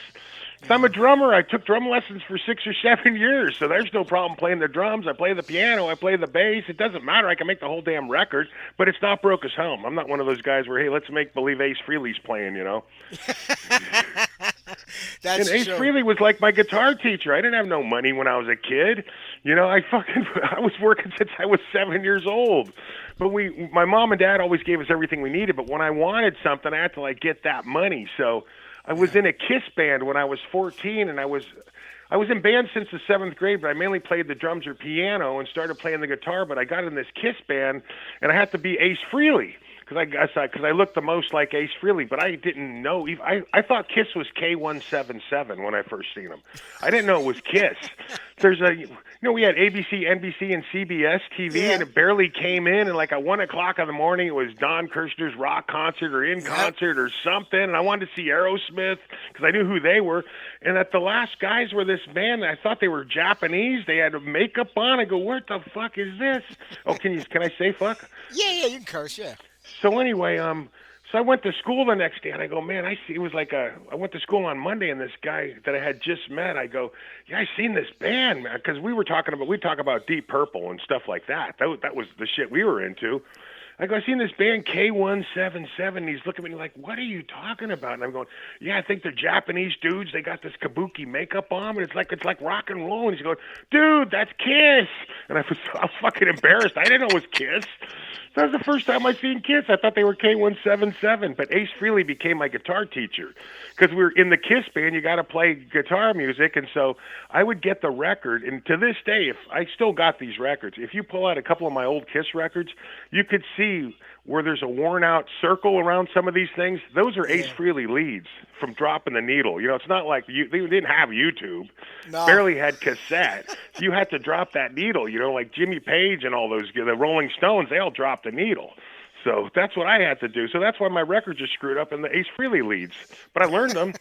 So I'm a drummer. I took drum lessons for 6 or 7 years, so there's no problem playing the drums. I play the piano. I play the bass. It doesn't matter. I can make the whole damn record, but it's not Brocas Helm. I'm not one of those guys where, hey, let's make believe Ace Frehley's playing, you know? That's and Ace true. Frehley was like my guitar teacher. I didn't have no money when I was a kid. You know, I was working since I was 7 years old. But my mom and dad always gave us everything we needed, but when I wanted something, I had to, like, get that money. So I was in a Kiss band when I was 14, and I was in band since the 7th grade, but I mainly played the drums or piano and started playing the guitar. But I got in this Kiss band, and I had to be Ace Frehley because I looked the most like Ace Frehley. But I didn't know. I thought Kiss was K177 when I first seen them. I didn't know it was Kiss. We had ABC, NBC, and CBS TV, and it barely came in. And like at 1 o'clock in the morning, it was Don Kirshner's rock concert or in concert or something. And I wanted to see Aerosmith because I knew who they were. And that the last guys were this band. I thought they were Japanese. They had makeup on. I go, what the fuck is this? Oh, can I say fuck? Yeah, you can curse, yeah. So anyway, so I went to school the next day, and I go, man, I see. It was like I went to school on Monday, and this guy that I had just met, I go, yeah, I seen this band, man, because we talk about Deep Purple and stuff like that. That was the shit we were into. I go, I seen this band K177, and he's looking at me like, what are you talking about? And I'm going, yeah, I think they're Japanese dudes. They got this kabuki makeup on, and it's like rock and roll. And he's going, dude, that's Kiss. And I was fucking embarrassed. I didn't know it was Kiss. That was the first time I seen Kiss. I thought they were K177, but Ace Frehley became my guitar teacher because we were in the Kiss band. You got to play guitar music, and so I would get the record. And to this day, if I still got these records, if you pull out a couple of my old Kiss records, you could see where there's a worn out circle around some of these things, those are Ace Frehley leads from dropping the needle. You know, it's not like they didn't have YouTube, No. barely had cassette. You had to drop that needle, you know, like Jimmy Page and all those, the Rolling Stones, they all dropped the needle. So that's what I had to do. So that's why my records are screwed up in the Ace Frehley leads. But I learned them.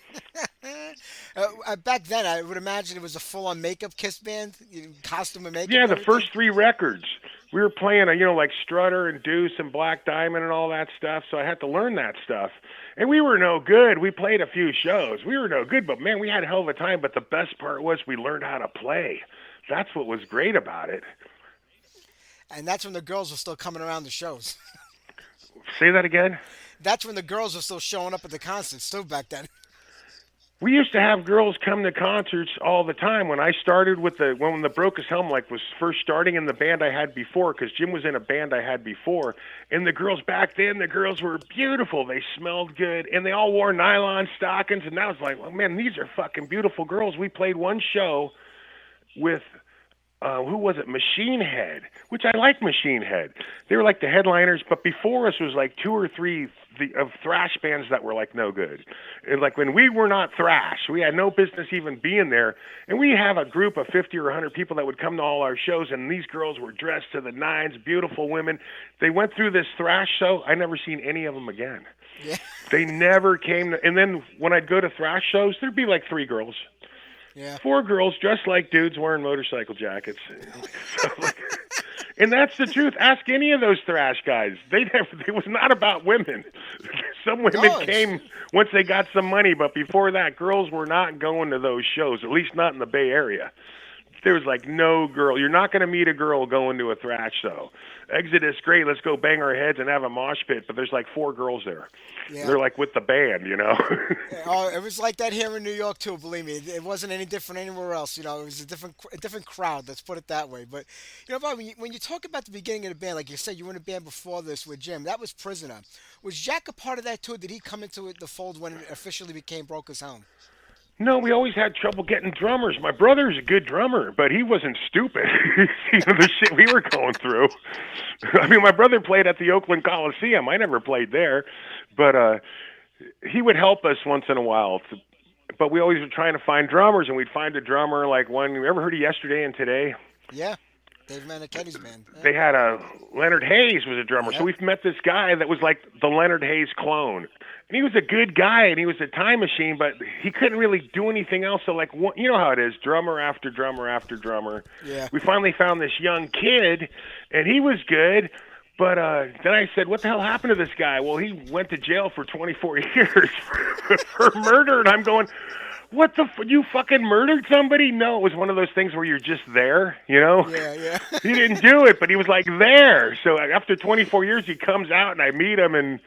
Back then, I would imagine it was a full-on makeup Kiss band, costume and makeup. Yeah, and the everything. first 3 records. We were playing, you know, like Strutter and Deuce and Black Diamond and all that stuff, so I had to learn that stuff. And we were no good. We played a few shows. We were no good, but, man, we had a hell of a time. But the best part was we learned how to play. That's what was great about it. And that's when the girls were still coming around the shows. Say that again? That's when the girls were still showing up at the concerts, still back then. We used to have girls come to concerts all the time. When I started with when the Brocas Helm was first starting in the band I had before, because Jim was in a band I had before, and the girls back then, the girls were beautiful. They smelled good, and they all wore nylon stockings, and I was like, well, man, these are fucking beautiful girls. We played one show with who was it? Machine Head, which I like Machine Head. They were like the headliners, but before us was like 2 or 3 of thrash bands that were like no good. And like when we were not thrash, we had no business even being there. And we have a group of 50 or 100 people that would come to all our shows, and these girls were dressed to the nines, beautiful women. They went through this thrash show. I never seen any of them again. Yeah. They never came and then when I'd go to thrash shows, there'd be like 3 girls. Yeah. 4 girls dressed like dudes wearing motorcycle jackets. And that's the truth. Ask any of those thrash guys. It was not about women. Some women came once they got some money, but before that, girls were not going to those shows, at least not in the Bay Area. There was like no girl. You're not going to meet a girl going to a thrash show. Exodus, great, let's go bang our heads and have a mosh pit, but there's like 4 girls there. Yeah. They're like with the band, you know. Oh, it was like that here in New York too. Believe me, it wasn't any different anywhere else. You know, it was a different crowd. Let's put it that way. But you know, Bob, when you talk about the beginning of the band, like you said, you were in a band before this with Jim. That was Prisoner. Was Jack a part of that too? Did he come into the fold when it officially became Brocas Helm? No, we always had trouble getting drummers. My brother's a good drummer, but he wasn't stupid. You know, the shit we were going through. I mean, my brother played at the Oakland Coliseum. I never played there, but he would help us once in a while. But we always were trying to find drummers, and we'd find a drummer like one. You ever heard of Yesterday and Today? Yeah, Dave Manichetti's band. Yeah. They had Leonard Hayes was a drummer. Yeah. So we've met this guy that was like the Leonard Hayes clone. And he was a good guy, and he was a time machine, but he couldn't really do anything else. So, like, you know how it is, drummer after drummer after drummer. Yeah. We finally found this young kid, and he was good. But then I said, what the hell happened to this guy? Well, he went to jail for 24 years for murder. And I'm going, what the you fucking murdered somebody? No, it was one of those things where you're just there, you know? Yeah, yeah. He didn't do it, but he was, like, there. So after 24 years, he comes out, and I meet him, and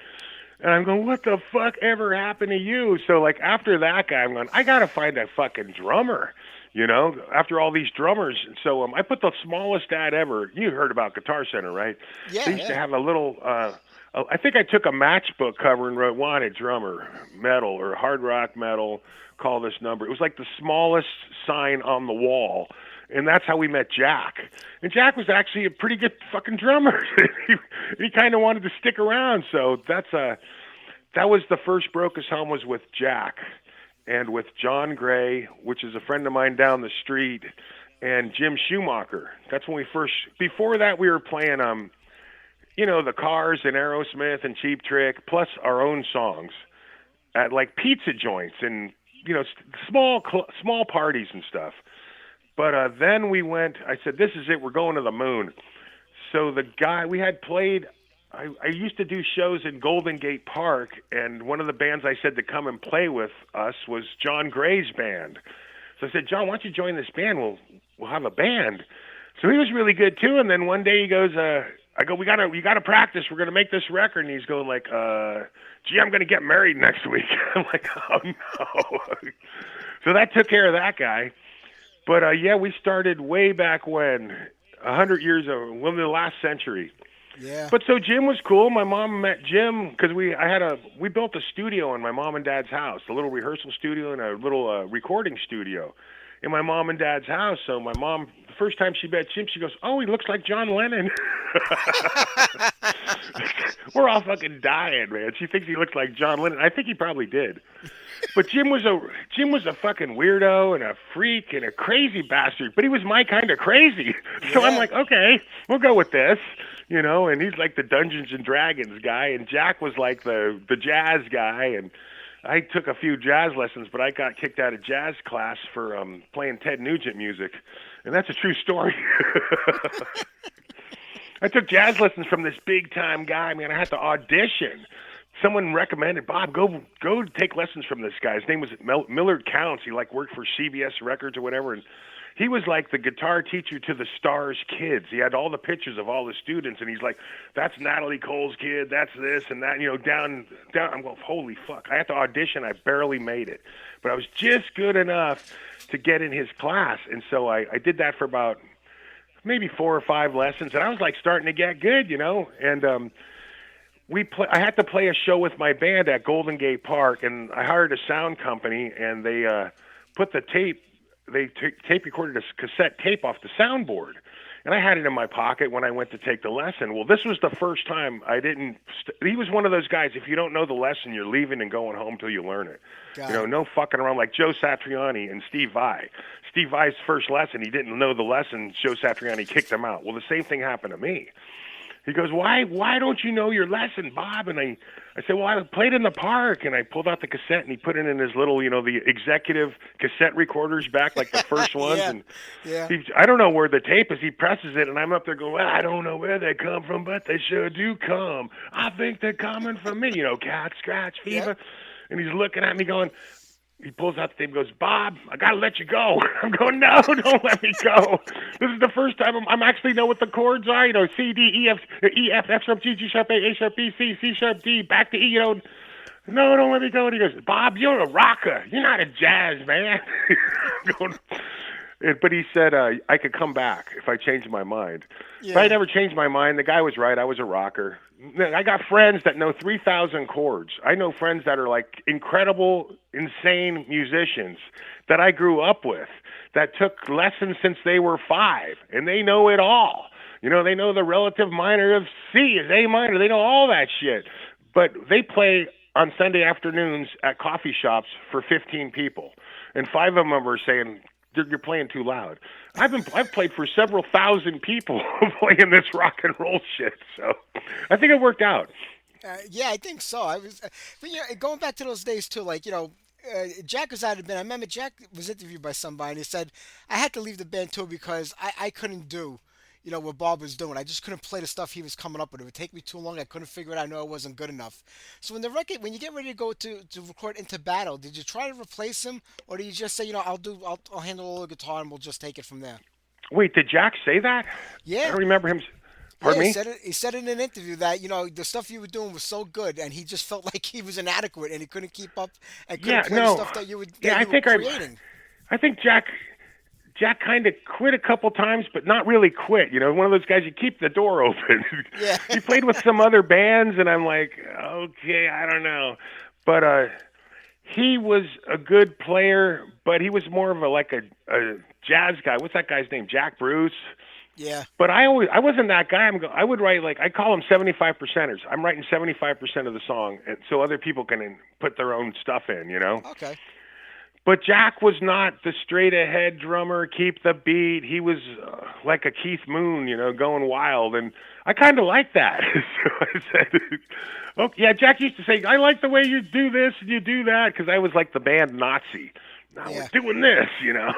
I'm going, what the fuck ever happened to you? So, like, after that guy, I'm going, I got to find a fucking drummer, you know, after all these drummers. So I put the smallest ad ever. You heard about Guitar Center, right? Yeah, They used to have a little, I think I took a matchbook cover and wrote, wanted drummer, metal, or hard rock metal, call this number. It was like the smallest sign on the wall. And that's how we met Jack. And Jack was actually a pretty good fucking drummer. he kind of wanted to stick around. So that was the first Brocas Helm was with Jack and with John Gray, which is a friend of mine down the street, and Jim Schumacher. That's when we first, before that we were playing, you know, the Cars and Aerosmith and Cheap Trick, plus our own songs at like pizza joints and, you know, small parties and stuff. But then we went, I said, this is it, we're going to the moon. So the guy, we had played, I used to do shows in Golden Gate Park, and one of the bands I said to come and play with us was John Gray's band. So I said, John, why don't you join this band? We'll have a band. So he was really good too, and then one day he goes, I go, you gotta practice, we're gonna make this record, and he's going like, gee, I'm gonna get married next week. I'm like, oh no. So that took care of that guy. But, yeah, we started way back when, 100 years ago, in the last century. Yeah. But so Jim was cool. My mom met Jim because we built a studio in my mom and dad's house, a little rehearsal studio and a little recording studio in my mom and dad's house. So my mom, the first time she met Jim, she goes, oh, he looks like John Lennon. We're all fucking dying, man. She thinks he looks like John Lennon. I think he probably did. But Jim was a fucking weirdo and a freak and a crazy bastard. But he was my kind of crazy. So I'm like, okay, we'll go with this, you know. And he's like the Dungeons and Dragons guy, and Jack was like the jazz guy. And I took a few jazz lessons, but I got kicked out of jazz class for playing Ted Nugent music, and that's a true story. I took jazz lessons from this big time guy. Man, I had to audition. Someone recommended, Bob, go take lessons from this guy. His name was Millard Counts. He like worked for CBS Records or whatever, and he was like the guitar teacher to the Stars kids. He had all the pictures of all the students, and he's like, that's Natalie Cole's kid, that's this and that, you know, down. I'm going, holy fuck. I had to audition. I barely made it. But I was just good enough to get in his class, and so I did that for about maybe 4 or 5 lessons, and I was like starting to get good, you know, and I had to play a show with my band at Golden Gate Park, and I hired a sound company, and they put the tape, tape recorded a cassette tape off the soundboard, and I had it in my pocket when I went to take the lesson. Well, this was the first time I didn't. He was one of those guys. If you don't know the lesson, you're leaving and going home till you learn it. You know, no fucking around like Joe Satriani and Steve Vai. Steve Vai's first lesson, he didn't know the lesson. Joe Satriani kicked him out. Well, the same thing happened to me. He goes, why don't you know your lesson, Bob? And I said, well, I played in the park, and I pulled out the cassette, and he put it in his little, you know, the executive cassette recorders back, like the first ones. I don't know where the tape is. He presses it, and I'm up there going, well, I don't know where they come from, but they sure do come. I think they're coming from me, you know, cat scratch fever. Yep. And he's looking at me going, he pulls out the tape and goes, Bob, I got to let you go. I'm going, no, don't let me go. This is the first time I'm actually know what the chords are. You know, C, D, E, F, F sharp, G, G sharp, A sharp, B, C sharp, D, back to E, you know. No, don't let me go. And he goes, Bob, you're a rocker. You're not a jazz man. But he said I could come back if I changed my mind. Yeah. But I never changed my mind. The guy was right. I was a rocker. I got friends that know 3,000 chords. I know friends that are like incredible, insane musicians that I grew up with that took lessons since they were 5, and they know it all. You know, they know the relative minor of C is A minor. They know all that shit. But they play on Sunday afternoons at coffee shops for 15 people, and 5 of them are saying, you're playing too loud. I've played for several thousand people playing this rock and roll shit, so I think it worked out. Yeah, I think so. But you know, going back to those days too, like, you know, Jack was out of the band. I remember Jack was interviewed by somebody, and he said, I had to leave the band too because I couldn't do, you know, what Bob was doing. I just couldn't play the stuff he was coming up with. It would take me too long. I couldn't figure it out. I know it wasn't good enough. So when you get ready to go to record Into Battle, did you try to replace him, or did you just say, you know, I'll handle all the guitar and we'll just take it from there? Wait, did Jack say that? Yeah. I don't remember him. Pardon me? He said in an interview that, you know, the stuff you were doing was so good, and he just felt like he was inadequate and he couldn't keep up and couldn't play the stuff that you were creating. I think Jack kind of quit a couple times, but not really quit. You know, one of those guys, you keep the door open. Yeah. He played with some other bands, and I'm like, okay, I don't know. But he was a good player, but he was more of a jazz guy. What's that guy's name? Jack Bruce? Yeah. But I wasn't that guy. I would write, like, I call them 75%ers. I'm writing 75% of the song, and so other people can put their own stuff in, you know? Okay. But Jack was not the straight-ahead drummer, keep the beat. He was like a Keith Moon, you know, going wild. And I kind of like that. So I said, oh, yeah, Jack used to say, I like the way you do this and you do that, because I was like the band Nazi. Now we're doing this, you know.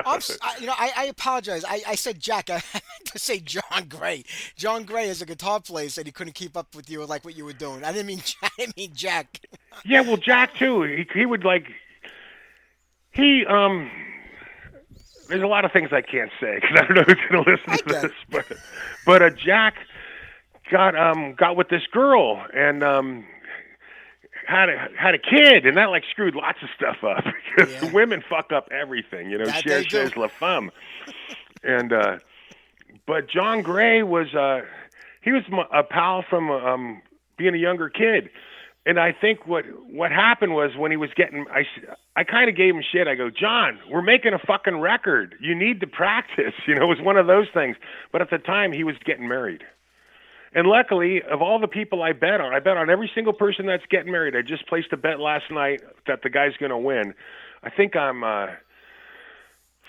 I apologize. I said Jack. I meant to say John Gray. John Gray is a guitar player, said he couldn't keep up with you, like what you were doing. I didn't mean Jack. Yeah, well, Jack, too. He would, like... there's a lot of things I can't say because I don't know who's going to listen to this. But Jack got with this girl and had a kid, and that like screwed lots of stuff up because women fuck up everything, you know. Cherchez la femme. And but John Gray was he was a pal from being a younger kid. And I think what happened was when he was getting, I kind of gave him shit. I go, John, we're making a fucking record. You need to practice. You know, it was one of those things. But at the time, he was getting married. And luckily, of all the people I bet on every single person that's getting married. I just placed a bet last night that the guy's going to win. I think I'm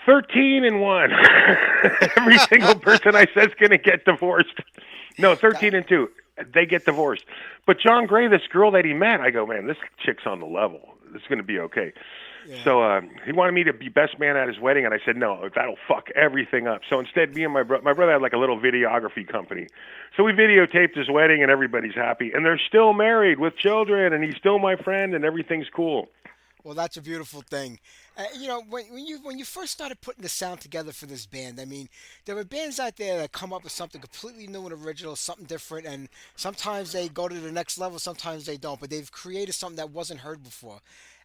13-1. Every single person I said is going to get divorced. No, 13-2. They get divorced. But John Gray, this girl that he met, I go, man, this chick's on the level. It's going to be okay. Yeah. So he wanted me to be best man at his wedding, and I said, no, that'll fuck everything up. So instead, me and my brother had like a little videography company. So we videotaped his wedding, and everybody's happy. And they're still married with children, and he's still my friend, and everything's cool. Well, that's a beautiful thing. You know, when you first started putting the sound together for this band, I mean, there were bands out there that come up with something completely new and original, something different, and sometimes they go to the next level, sometimes they don't, but they've created something that wasn't heard before.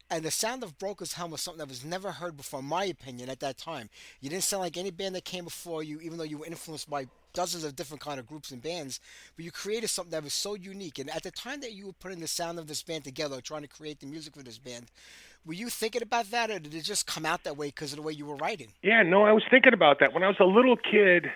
And the sound of Brocas' Helm was something that was never heard before, in my opinion, at that time. You didn't sound like any band that came before you, even though you were influenced by dozens of different kind of groups and bands, but you created something that was so unique. And at the time that you were putting the sound of this band together, trying to create the music for this band, were you thinking about that, or did it just come out that way because of the way you were writing? Yeah, no, I was thinking about that. When I was a little kid,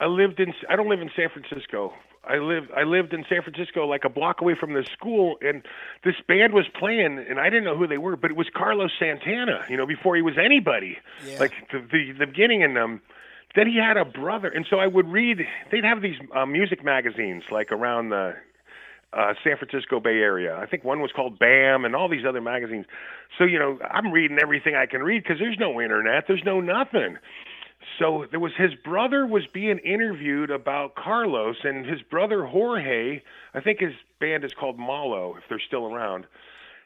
I don't live in San Francisco. I lived in San Francisco, like a block away from the school, and this band was playing, and I didn't know who they were, but it was Carlos Santana, you know, before he was anybody. Yeah. Like the beginning, and then he had a brother, and so I would read. They'd have these music magazines like around the San Francisco Bay Area. I think one was called BAM, and all these other magazines. So, you know, I'm reading everything I can read because there's no internet, there's no nothing. So there was his brother was being interviewed about Carlos, and his brother Jorge, I think his band is called Malo, if they're still around.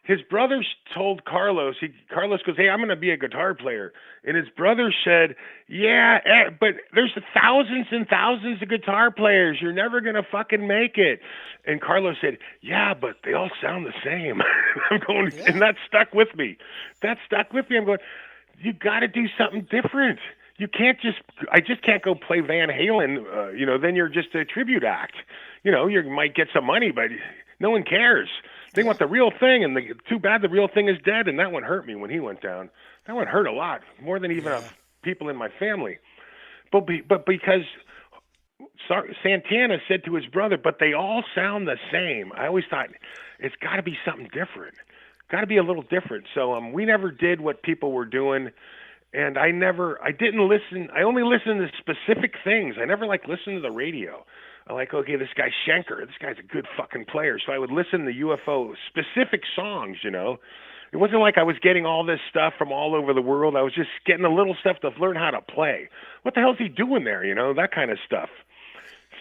His brother told Carlos, Carlos goes, hey, I'm going to be a guitar player. And his brother said, yeah, but there's thousands and thousands of guitar players. You're never going to fucking make it. And Carlos said, yeah, but they all sound the same. I'm going, yeah. And that stuck with me. I'm going, you got to do something different. You can't I just can't go play Van Halen, you know, then you're just a tribute act. You know, you might get some money, but no one cares. They want the real thing, and too bad the real thing is dead, and that one hurt me when he went down. That one hurt a lot, more than even people in my family. But because Santana said to his brother, but they all sound the same, I always thought, it's got to be something different. Got to be a little different. So we never did what people were doing. And I didn't listen. I only listened to specific things. I never listened to the radio. I okay, this guy Schenker, this guy's a good fucking player. So I would listen to UFO specific songs, you know. It wasn't like I was getting all this stuff from all over the world. I was just getting a little stuff to learn how to play. What the hell's he doing there, you know, that kind of stuff.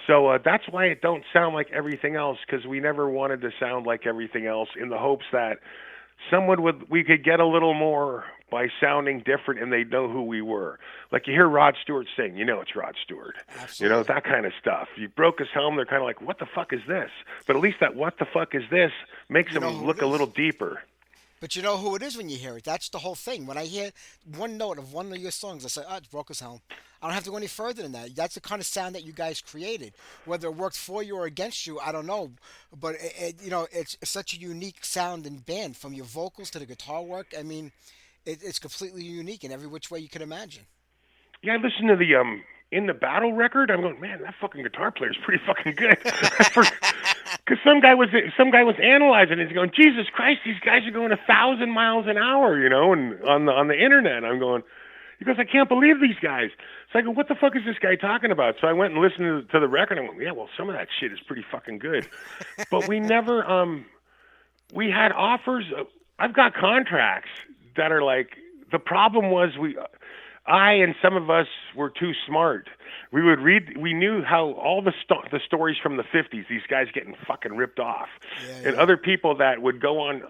So that's why it don't sound like everything else, because we never wanted to sound like everything else, in the hopes that we could get a little more by sounding different, and they'd know who we were. Like you hear Rod Stewart sing, you know it's Rod Stewart. Absolutely. You know, that kind of stuff. You Brocas Helm, they're kind of like, what the fuck is this? But at least that what the fuck is this makes them look a little deeper. But you know who it is when you hear it. That's the whole thing. When I hear one note of one of your songs, I say, it's Brocas Helm. I don't have to go any further than that. That's the kind of sound that you guys created. Whether it worked for you or against you, I don't know. But, you know, it's such a unique sound and band, from your vocals to the guitar work. I mean, it's completely unique in every which way you can imagine. Yeah, I listened to the In the Battle record. I'm going, man, that fucking guitar player is pretty fucking good. Because some guy was analyzing it. He's going, Jesus Christ, these guys are going 1,000 miles an hour, you know, and on the internet. I'm going, he goes, I can't believe these guys. So I go, what the fuck is this guy talking about? So I went and listened to the record. I went, yeah, well, some of that shit is pretty fucking good. But we never, we had offers. I've got contracts that are like, the problem was I and some of us were too smart. We would read. We knew how all the stories from the 50s. These guys getting fucking ripped off, and other people that would go on.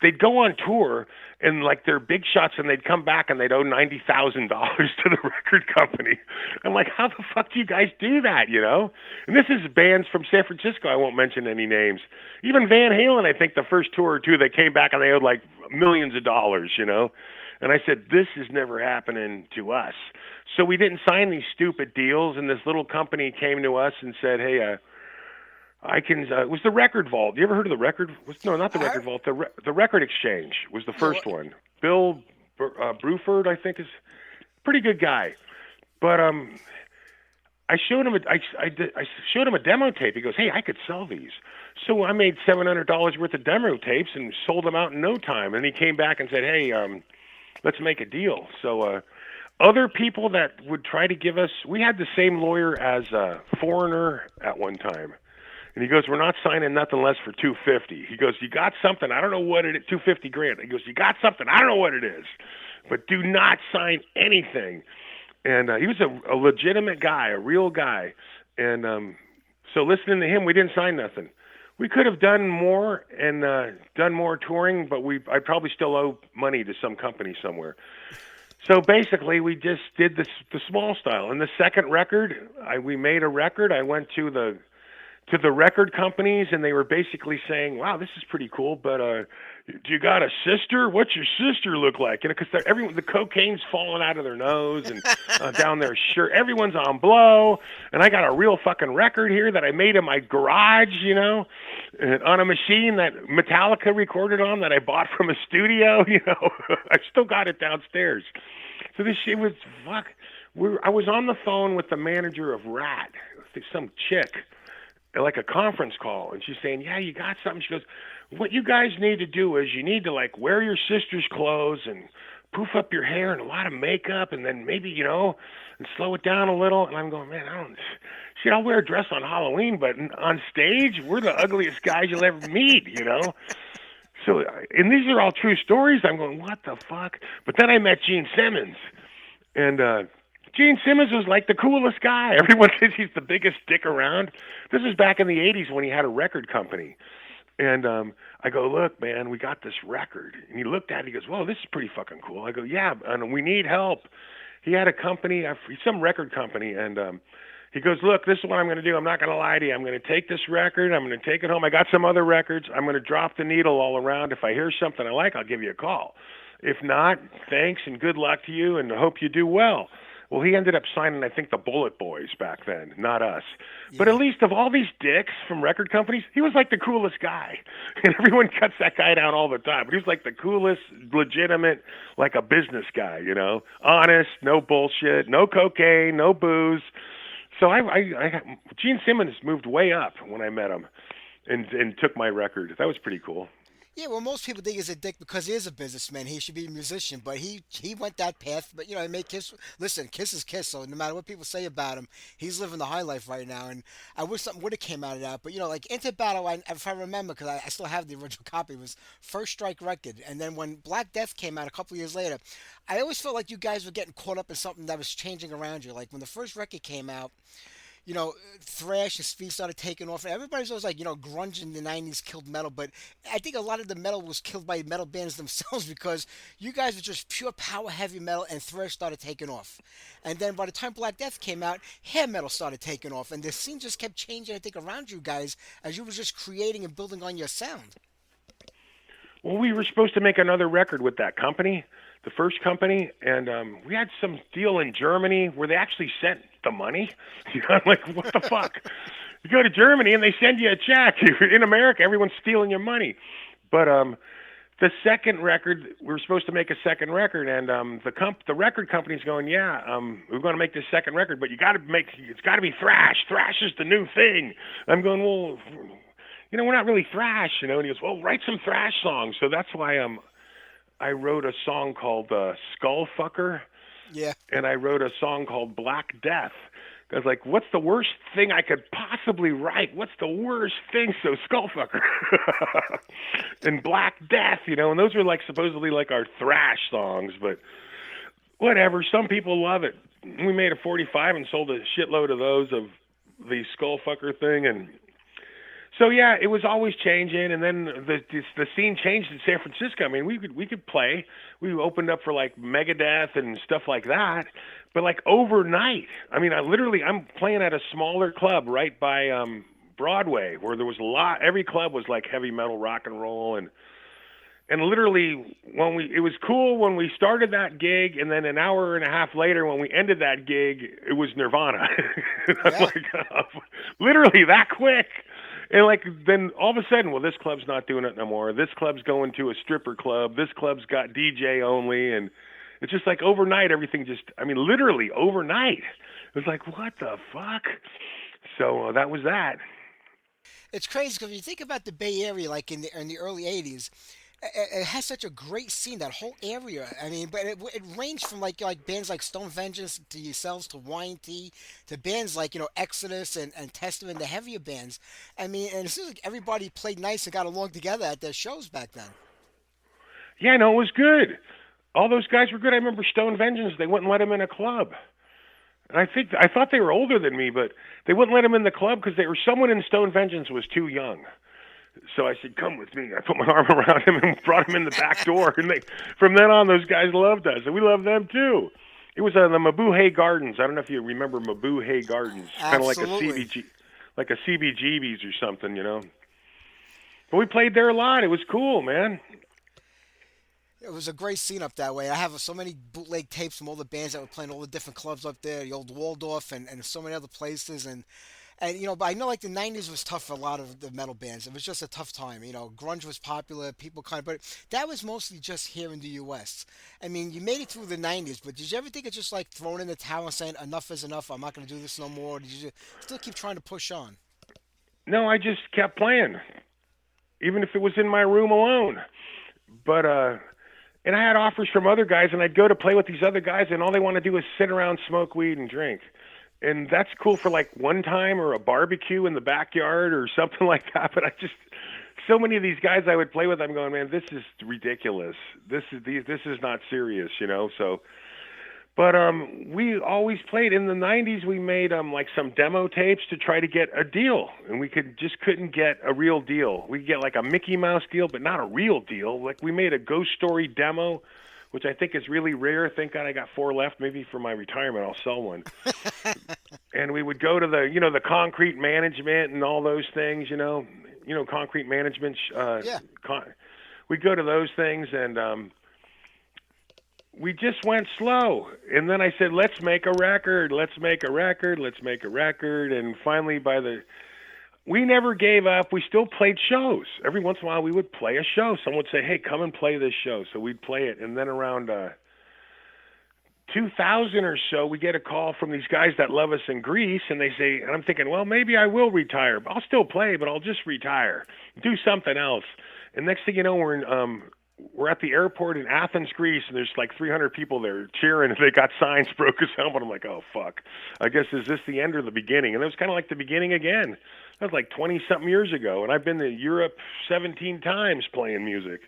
They'd go on tour and they're big shots, and they'd come back and they'd owe $90,000 to the record company. I'm like, how the fuck do you guys do that? You know? And this is bands from San Francisco. I won't mention any names. Even Van Halen. I think the first tour or two, they came back and they owed millions of dollars. You know? And I said, this is never happening to us. So we didn't sign these stupid deals, and this little company came to us and said, hey, I can, it was the Record Vault. You ever heard of the Record? No, not the Record Vault. The Record Exchange was the first one. Bill Bruford, I think, is a pretty good guy. But I showed him I showed him a demo tape. He goes, "Hey, I could sell these." So I made $700 worth of demo tapes and sold them out in no time. And he came back and said, "Hey, let's make a deal." So other people that would try to give us, we had the same lawyer as Foreigner at one time. And he goes, "We're not signing nothing less for $250." He goes, "You got something? I don't know what it is. $250,000." He goes, "You got something? I don't know what it is, but do not sign anything." And he was a legitimate guy, a real guy. And so listening to him, we didn't sign nothing. We could have done more and done more touring, but I'd probably still owe money to some company somewhere. So basically, we just did the small style. And the second record, we made a record. I went to the record companies, and they were basically saying, "Wow, this is pretty cool, but do you got a sister? What's your sister look like?" You know, because the cocaine's falling out of their nose and down their shirt. Everyone's on blow, and I got a real fucking record here that I made in my garage, you know, on a machine that Metallica recorded on that I bought from a studio. You know, I still got it downstairs. So this shit was fuck. I was on the phone with the manager of Rat, some chick, like a conference call, and she's saying, "Yeah, you got something." She goes, "What you guys need to do is you need to like wear your sister's clothes and poof up your hair and a lot of makeup, and then maybe, you know, and slow it down a little." And I'm going, "Man, I'll wear a dress on Halloween, but on stage, we're the ugliest guys you'll ever meet, you know." So, and these are all true stories. I'm going, "What the fuck?" But then I met Gene Simmons, and Gene Simmons was like the coolest guy. Everyone says he's the biggest dick around. This was back in the 80s when he had a record company. And I go, "Look, man, we got this record." And he looked at it. He goes, "Whoa, this is pretty fucking cool." I go, "Yeah, and we need help." He had a company, some record company, and he goes, "Look, this is what I'm going to do. I'm not going to lie to you. I'm going to take this record. I'm going to take it home. I got some other records. I'm going to drop the needle all around. If I hear something I like, I'll give you a call. If not, thanks and good luck to you, and I hope you do well." Well, he ended up signing, I think, the Bullet Boys back then, not us. Yeah. But at least of all these dicks from record companies, he was like the coolest guy. And everyone cuts that guy down all the time. But he was like the coolest, legitimate, like a business guy, you know? Honest, no bullshit, no cocaine, no booze. So Gene Simmons moved way up when I met him and took my record. That was pretty cool. Yeah, well, most people think he's a dick because he is a businessman. He should be a musician, but he went that path. But, you know, Kiss is Kiss. So no matter what people say about him, he's living the high life right now. And I wish something would have came out of that. But, you know, like Into Battle, if I remember, because I still have the original copy, it was First Strike record. And then when Black Death came out a couple years later, I always felt like you guys were getting caught up in something that was changing around you. Like when the first record came out, you know, thrash and speed started taking off. Everybody's always like, you know, grunge in the 90s killed metal, but I think a lot of the metal was killed by metal bands themselves because you guys were just pure power heavy metal and thrash started taking off. And then by the time Black Death came out, hair metal started taking off, and the scene just kept changing, I think, around you guys as you were just creating and building on your sound. Well, we were supposed to make another record with that company, the first company, and we had some deal in Germany where they actually sent the money. You know, I'm like, what the fuck? You go to Germany and they send you a check. In America, everyone's stealing your money. But the second record, we were supposed to make a second record, and the record company's going, "Yeah, we're going to make this second record, but it's got to be thrash. Thrash is the new thing." I'm going, "Well, you know, we're not really thrash, you know." And he goes, "Well, write some thrash songs." So that's why I wrote a song called Skullfucker. Yeah. And I wrote a song called Black Death. I was like, what's the worst thing I could possibly write? What's the worst thing? So Skullfucker. And Black Death, you know, and those were like supposedly like our thrash songs, but whatever. Some people love it. We made a 45 and sold a shitload of those of the Skullfucker thing, and so yeah, it was always changing, and then the scene changed in San Francisco. I mean, we could play. We opened up for like Megadeth and stuff like that, but like overnight. I mean, I'm playing at a smaller club right by Broadway where there was every club was like heavy metal, rock and roll, and literally it was cool when we started that gig, and then an hour and a half later when we ended that gig, it was Nirvana. Yeah. Like, literally that quick. And like then all of a sudden, well, this club's not doing it no more. This club's going to a stripper club. This club's got DJ only, and It's just like overnight, everything just, I mean, literally overnight. It was like, what the fuck? So that was that. It's crazy because when you think about the Bay Area, like in the early '80s, it has such a great scene. That whole area. I mean, but it ranged from like bands like Stone Vengeance to yourselves to Y&T to bands like Exodus and Testament, the heavier bands. I mean, and it seems like everybody played nice and got along together at their shows back then. Yeah, no, it was good. All those guys were good. I remember Stone Vengeance, they wouldn't let him in a club. And I thought they were older than me, but they wouldn't let him in the club because someone in Stone Vengeance was too young. So I said, "Come with me." I put my arm around him and brought him in the back door. And from then on, those guys loved us, and we loved them too. It was the Mabuhay Gardens. I don't know if you remember Mabuhay Gardens, kind of like a CBGB's or something, But we played there a lot. It was cool, man. It was a great scene up that way. I have so many bootleg tapes from all the bands that were playing all the different clubs up there, the old Waldorf and so many other places. And but I know like the '90s was tough for a lot of the metal bands. It was just a tough time. Grunge was popular, people but that was mostly just here in the U.S. I mean, you made it through the '90s, but did you ever think of just like throwing in the towel and saying enough is enough? I'm not going to do this no more. Or did you still keep trying to push on? No, I just kept playing, even if it was in my room alone. But and I had offers from other guys, and I'd go to play with these other guys, and all they want to do is sit around, smoke weed, and drink. And that's cool for like one time or a barbecue in the backyard or something like that. But so many of these guys I would play with, I'm going, man, this is ridiculous. This is not serious, So, but we always played in the '90s. We made like some demo tapes to try to get a deal, and we couldn't get a real deal. We could get like a Mickey Mouse deal, but not a real deal. Like we made a Ghost Story demo, which I think is really rare. Thank God I got 4 left. Maybe for my retirement I'll sell one. And we would go to the Concrete Management and all those things, Concrete Management. Yeah. We'd go to those things, and we just went slow. And then I said, let's make a record. And finally, we never gave up. We still played shows. Every once in a while, we would play a show. Someone would say, hey, come and play this show. So we'd play it. And then around 2000 or so, we get a call from these guys that love us in Greece. And they say, and I'm thinking, well, maybe I will retire. I'll still play, but I'll just retire. Do something else. And next thing you know, we're at the airport in Athens, Greece, and there's like 300 people there cheering, and they got signs, Brocas Helm. I'm like, oh, fuck. I guess, is this the end or the beginning? And it was kind of like the beginning again. That was like 20-something years ago, and I've been to Europe 17 times playing music.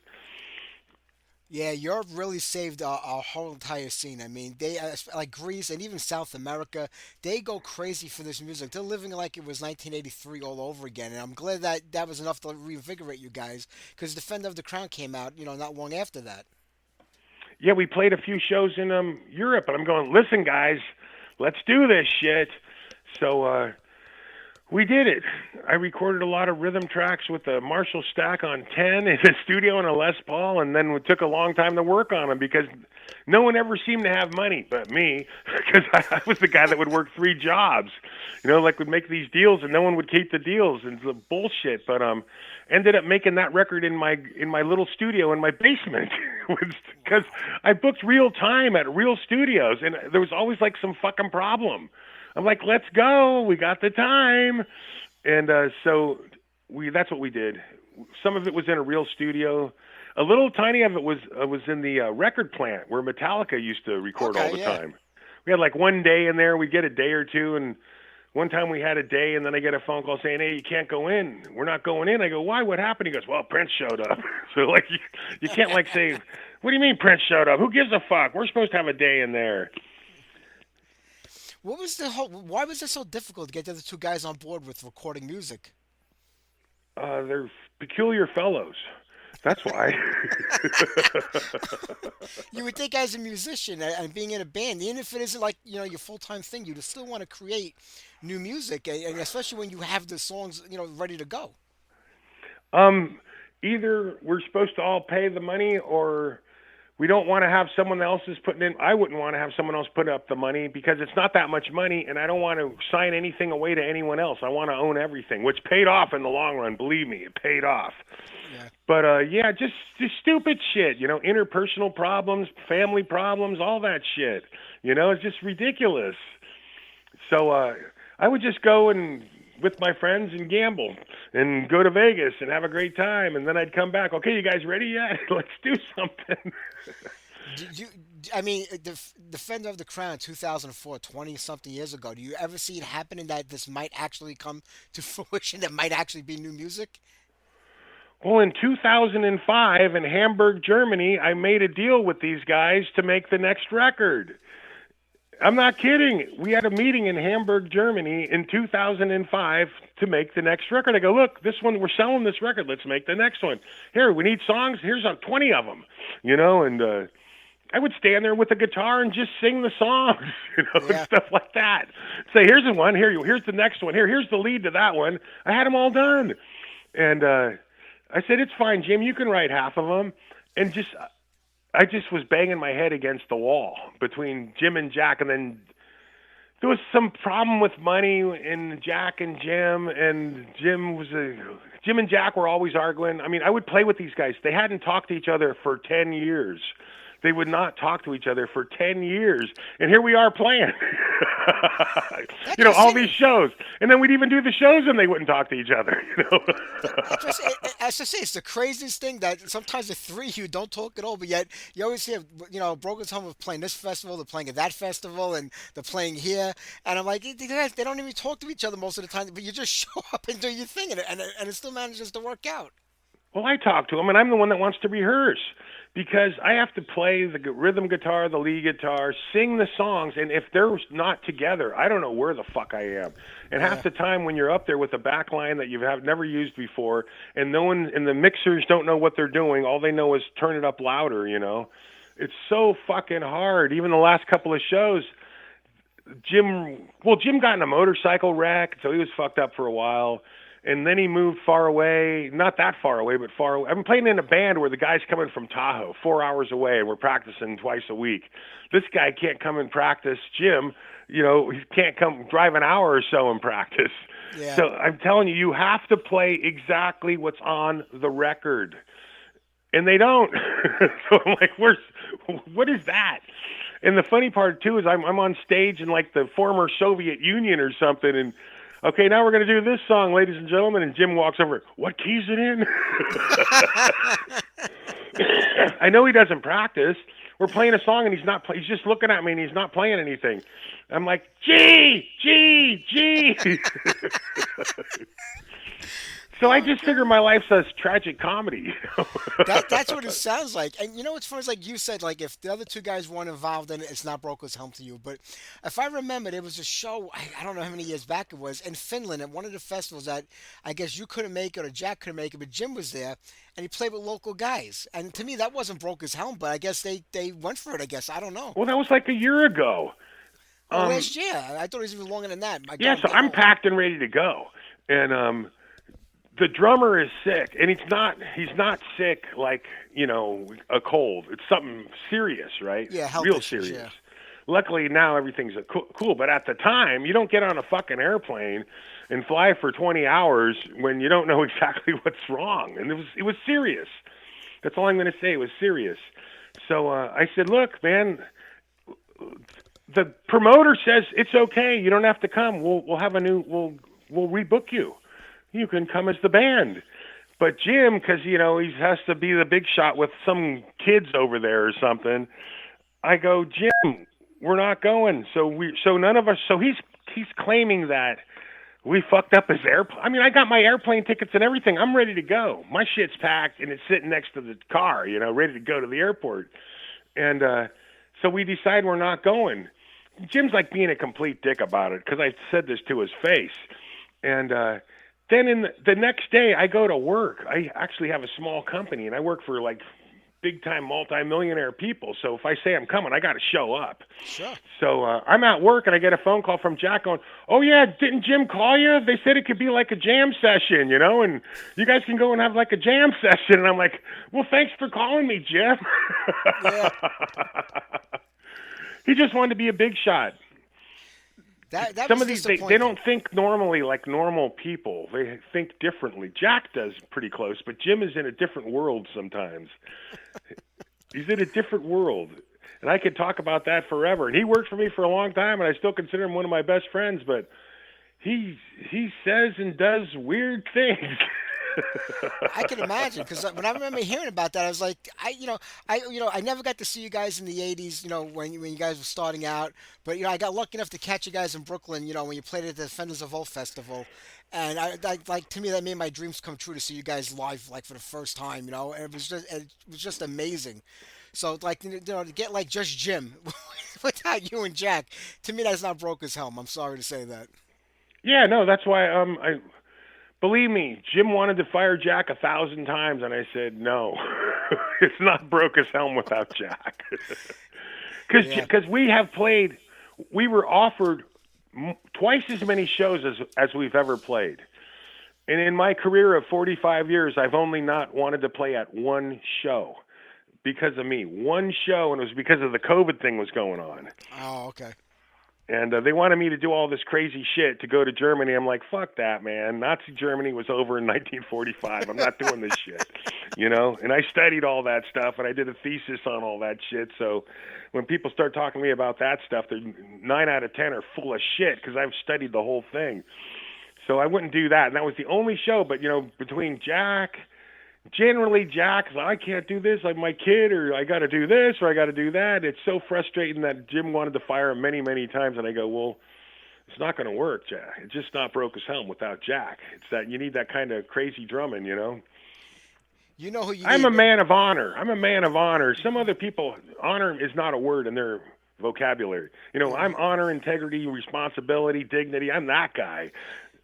Yeah, Europe really saved our whole entire scene. I mean, they like Greece and even South America, they go crazy for this music. They're living like it was 1983 all over again. And I'm glad that was enough to reinvigorate you guys, because Defender of the Crown came out, not long after that. Yeah, we played a few shows in Europe, and I'm going, listen, guys, let's do this shit. So we did it. I recorded a lot of rhythm tracks with a Marshall Stack on 10 in the studio and a Les Paul, and then it took a long time to work on them because no one ever seemed to have money but me, because I was the guy that would work 3 jobs, like would make these deals and no one would keep the deals, and the bullshit. But ended up making that record in my little studio in my basement because I booked real time at real studios, and there was always like some fucking problem. I'm like, let's go. We got the time. And so that's what we did. Some of it was in a real studio. A little tiny of it was in the record plant where Metallica used to record all the time. We had like one day in there. We'd get a day or two. And one time we had a day, and then I get a phone call saying, hey, you can't go in. We're not going in. I go, why? What happened? He goes, well, Prince showed up. So like you can't like say, what do you mean Prince showed up? Who gives a fuck? We're supposed to have a day in there. Why was it so difficult to get the other 2 guys on board with recording music? They're peculiar fellows. That's why. You would think as a musician and being in a band, even if it isn't like, your full-time thing, you'd still want to create new music, and especially when you have the songs, ready to go. Either we're supposed to all pay the money, or We don't want to have someone else is putting in. I wouldn't want to have someone else put up the money because it's not that much money, and I don't want to sign anything away to anyone else. I want to own everything, which paid off in the long run. Believe me, it paid off. Yeah. But yeah, just stupid shit. You know, interpersonal problems, family problems, all that shit. You know, it's just ridiculous. So I would just go and with my friends and gamble and go to Vegas and have a great time, and then I'd come back. Okay, you guys ready yet? Let's do something. I mean, Defender of the Crown 2004, 20-something years ago, do you ever see it happening that this might actually come to fruition, that might actually be new music? Well, in 2005 in Hamburg, Germany, I made a deal with these guys to make the next record. I'm not kidding. We had a meeting in Hamburg, Germany in 2005 to make the next record. I go, look, this one, we're selling this record. Let's make the next one. Here, we need songs. Here's 20 of them, you know, and I would stand there with a guitar and just sing the songs, you know, and stuff like that. Say, here's the one. Here's the next one. Here's the lead to that one. I had them all done. And I said, it's fine, Jim. You can write half of them. And I just was banging my head against the wall between Jim and Jack, and then there was some problem with money in Jack and Jim, and Jim and Jack were always arguing. I mean, I would play with these guys. They hadn't talked to each other for 10 years. They would not talk to each other for 10 years. And here we are playing, you know, all these shows. And then we'd even do the shows and they wouldn't talk to each other, you know. As I say, it's the craziest thing that sometimes the three of you don't talk at all, but yet you always hear, you know, Brocas Helm playing this festival, they're playing at that festival, and they're playing here. And I'm like, they don't even talk to each other most of the time, but you just show up and do your thing, and it still manages to work out. Well, I talk to them, and I'm the one that wants to rehearse because I have to play the rhythm guitar, the lead guitar, sing the songs, and if they're not together, I don't know where the fuck I am. And half the time when you're up there with a back line that you have never used before, and no one, and the mixers don't know what they're doing, all they know is turn it up louder, you know. It's so fucking hard. Even the last couple of shows, Jim got in a motorcycle wreck, so he was fucked up for a while. And then he moved far away, not that far away, but far away. I'm playing in a band where the guy's coming from Tahoe, 4 hours away, and we're practicing twice a week. This guy can't come and practice. Jim, you know, he can't come drive an hour or so and practice. Yeah. So I'm telling you, you have to play exactly what's on the record. And they don't. So I'm like, what is that? And the funny part, too, is I'm on stage in, like, the former Soviet Union or something, and okay, now we're going to do this song, ladies and gentlemen. And Jim walks over. What key's it in? I know he doesn't practice. We're playing a song, and he's just looking at me, and he's not playing anything. I'm like, G. So I just figure my life's a tragic comedy. That's what it sounds like. And you know what's funny is, like you said, like if the other two guys weren't involved in it, it's not Brocas Helm to you. But if I remember, there was a show, I don't know how many years back it was, in Finland at one of the festivals that I guess you couldn't make it or Jack couldn't make it, but Jim was there, and he played with local guys. And to me, that wasn't Brocas Helm, but I guess they went for it, I guess. I don't know. Well, that was like a year ago. Last year. I thought it was even longer than that. So I'm packed and ready to go. And the drummer is sick, and he's not sick like, you know, a cold. It's something serious, right? Yeah, real serious. Yeah. Luckily now everything's cool, but at the time you don't get on a fucking airplane and fly for 20 hours when you don't know exactly what's wrong. And it was serious. That's all I'm going to say. It was serious. So I said, look, man, the promoter says it's okay. You don't have to come. We'll have we'll rebook you. You can come as the band. But Jim, because, you know, he has to be the big shot with some kids over there or something, I go, Jim, we're not going. So none of us, so he's claiming that we fucked up his airplane. I mean, I got my airplane tickets and everything. I'm ready to go. My shit's packed and it's sitting next to the car, you know, ready to go to the airport. And so we decide we're not going. Jim's like being a complete dick about it because I said this to his face. And then the next day, I go to work. I actually have a small company, and I work for like big-time multi-millionaire people. So if I say I'm coming, I got to show up. Sure. So I'm at work, and I get a phone call from Jack going, "Oh, yeah, didn't Jim call you? They said it could be like a jam session, and you guys can go and have like a jam session." And I'm like, "Well, thanks for calling me, Jim." Yeah. He just wanted to be a big shot. That Some was of these, they disappointing. don't think normally like normal people. They think differently. Jack does pretty close, but Jim is in a different world sometimes. He's in a different world. And I could talk about that forever. And he worked for me for a long time, and I still consider him one of my best friends, but he says and does weird things. I can imagine, because when I remember hearing about that, I was like, I never got to see you guys in the '80s, when you guys were starting out. But I got lucky enough to catch you guys in Brooklyn, when you played at the Defenders of Old Festival, and to me that made my dreams come true to see you guys live, like for the first time, and it was just amazing. So like to get like just Jim without you and Jack, to me that's not Brocas Helm. I'm sorry to say that. Yeah, no, that's why believe me, Jim wanted to fire Jack 1,000 times, and I said no. It's not Brocas Helm without Jack. Because we were offered twice as many shows as we've ever played. And in my career of 45 years, I've only not wanted to play at one show because of me. One show, and it was because of the COVID thing was going on. Oh, okay. And they wanted me to do all this crazy shit to go to Germany. I'm like, fuck that, man. Nazi Germany was over in 1945. I'm not doing this shit, And I studied all that stuff, and I did a thesis on all that shit. So when people start talking to me about that stuff, 9 out of 10 are full of shit because I've studied the whole thing. So I wouldn't do that. And that was the only show. But, between generally Jack's, I can't do this like my kid, or I got to do this, or I got to do that. It's so frustrating that Jim wanted to fire him many, many times, and I go, well, it's not going to work, Jack. It's just not Brocas Helm without Jack. It's that you need that kind of crazy drumming, You know who you I'm need. a man of honor. I'm a man of honor. Some other people, honor is not a word in their vocabulary. I'm honor, integrity, responsibility, dignity. I'm that guy.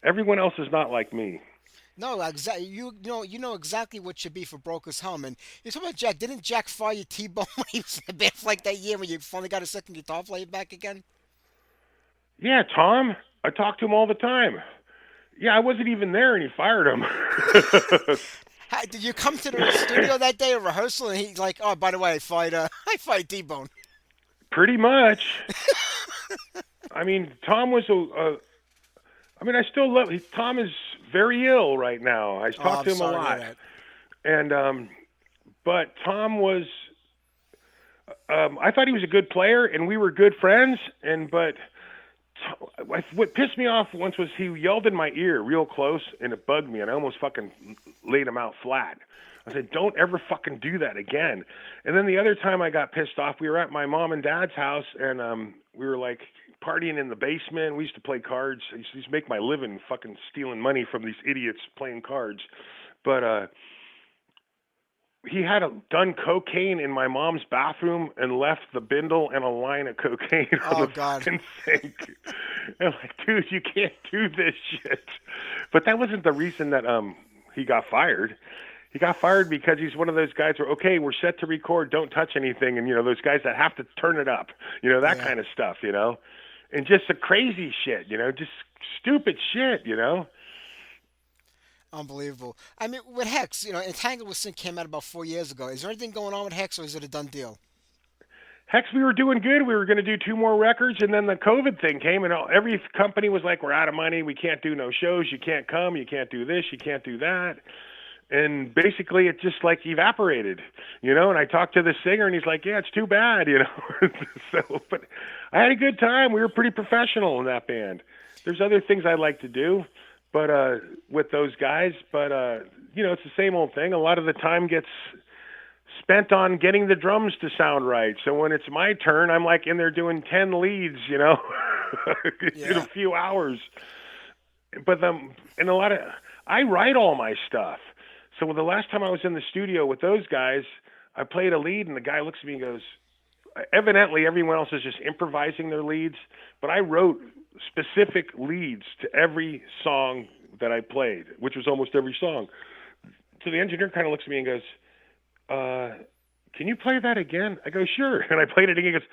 Everyone else is not like me. No, exactly. You know exactly what should be for Brocas Helm. And you're talking about Jack. Didn't Jack fire you T-Bone when he was in the band for like that year when you finally got a second guitar player back again? Yeah, Tom. I talk to him all the time. Yeah, I wasn't even there, and he fired him. Did you come to the studio that day of rehearsal and he's like, "Oh, by the way, I fired T-Bone." Pretty much. I mean, Tom was I still love. Tom is very ill right now. I talk to him a lot, and but Tom was. I thought he was a good player, and we were good friends. But what pissed me off once was he yelled in my ear real close, and it bugged me, and I almost fucking laid him out flat. I said, "Don't ever fucking do that again." And then the other time I got pissed off, we were at my mom and dad's house, and we were like partying in the basement. We used to play cards. I used to make my living fucking stealing money from these idiots playing cards. But he had done cocaine in my mom's bathroom and left the bindle and a line of cocaine on the fucking sink. I'm like, dude, you can't do this shit. But that wasn't the reason that he got fired. He got fired because he's one of those guys where, okay, we're set to record, don't touch anything. And, those guys that have to turn it up, that kind of stuff, And just the crazy shit, just stupid shit, Unbelievable. I mean, with Hex, Entangled with Sin came out about 4 years ago. Is there anything going on with Hex, or is it a done deal? Hex, we were doing good. We were going to do 2 more records, and then the COVID thing came, and every company was like, we're out of money. We can't do no shows. You can't come. You can't do this. You can't do that. And basically, it just like evaporated, And I talked to the singer, and he's like, "Yeah, it's too bad, But I had a good time. We were pretty professional in that band. There's other things I'd like to do, but with those guys. But it's the same old thing. A lot of the time gets spent on getting the drums to sound right. So when it's my turn, I'm like in there doing 10 leads, in a few hours. But I write all my stuff. So the last time I was in the studio with those guys, I played a lead, and the guy looks at me and goes, evidently everyone else is just improvising their leads, but I wrote specific leads to every song that I played, which was almost every song. So the engineer kind of looks at me and goes, can you play that again? I go, sure. And I played it again. He goes,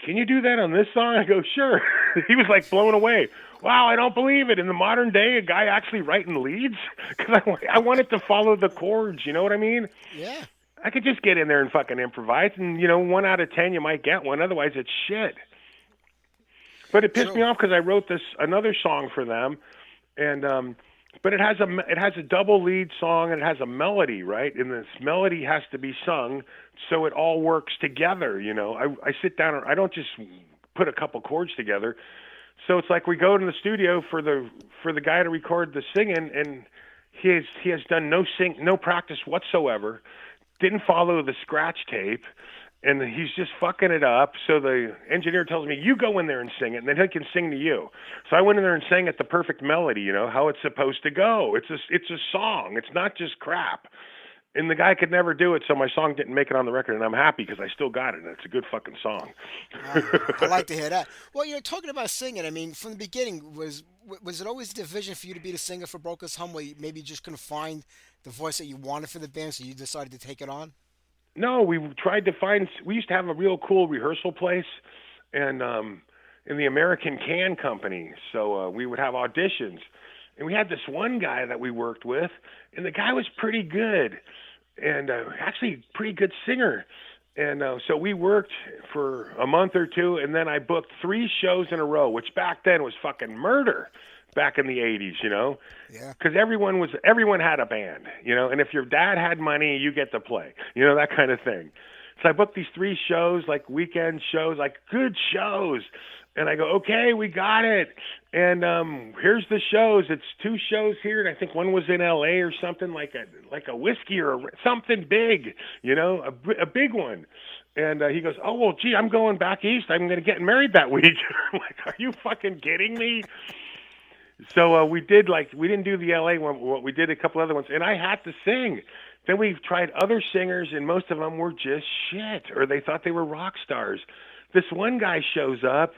can you do that on this song? I go, sure. He was like blown away. Wow, I don't believe it. In the modern day, a guy actually writing leads? Because I wanted to follow the chords, you know what I mean? Yeah. I could just get in there and fucking improvise, and, 1 out of 10 you might get one. Otherwise, it's shit. But it pissed me off because I wrote another song for them, and but it has a double lead song and it has a melody, right? And this melody has to be sung so it all works together. I sit down and I don't just put a couple chords together. So it's like we go to the studio for the guy to record the singing, and he has done no practice whatsoever. Didn't follow the scratch tape. And he's just fucking it up. So the engineer tells me, you go in there and sing it, and then he can sing to you. So I went in there and sang it the perfect melody, how it's supposed to go. It's a song. It's not just crap. And the guy could never do it, so my song didn't make it on the record, and I'm happy because I still got it, and it's a good fucking song. I like to hear that. Well, you're talking about singing. I mean, from the beginning, was it always the vision for you to be the singer for Brocas Helm, where you maybe just couldn't find the voice that you wanted for the band, so you decided to take it on? No, we tried to find. We used to have a real cool rehearsal place, and in the American Can Company. So we would have auditions, and we had this one guy that we worked with, and the guy was pretty good, and actually pretty good singer. And so we worked for a month or two, and then I booked 3 shows in a row, which back then was fucking murder. Back in the 80s, Yeah. because everyone had a band, and if your dad had money, you get to play, that kind of thing. So I booked these 3 shows, like weekend shows, like good shows, and I go, okay, we got it, and here's the shows. It's 2 shows here, and I think one was in L.A. or something like a whiskey or something big, a big one. And he goes, oh, well, gee, I'm going back east. I'm going to get married that week. I'm like, are you fucking kidding me? So we didn't do the LA one, we did a couple other ones, and I had to sing. Then we tried other singers, and most of them were just shit, or they thought they were rock stars. This one guy shows up,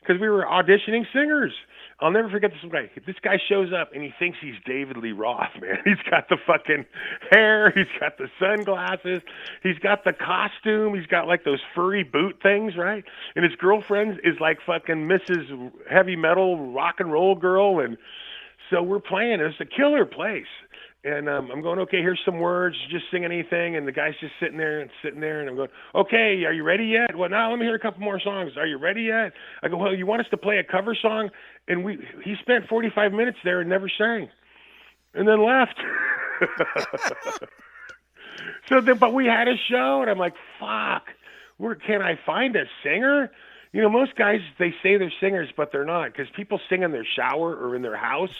because we were auditioning singers. I'll never forget this guy. This guy shows up, and he thinks he's David Lee Roth, man. He's got the fucking hair. He's got the sunglasses. He's got the costume. He's got, like, those furry boot things, right? And his girlfriend is, like, fucking Mrs. Heavy Metal rock and roll girl. And so we're playing. It's a killer place. And I'm going, okay, here's some words, just sing anything. And the guy's just sitting there. And I'm going, okay, are you ready yet? Well, now let me hear a couple more songs. Are you ready yet? I go, well, you want us to play a cover song? And he spent 45 minutes there and never sang. And then left. But we had a show, and I'm like, fuck, where can I find a singer? Most guys, they say they're singers, but they're not, because people sing in their shower or in their house,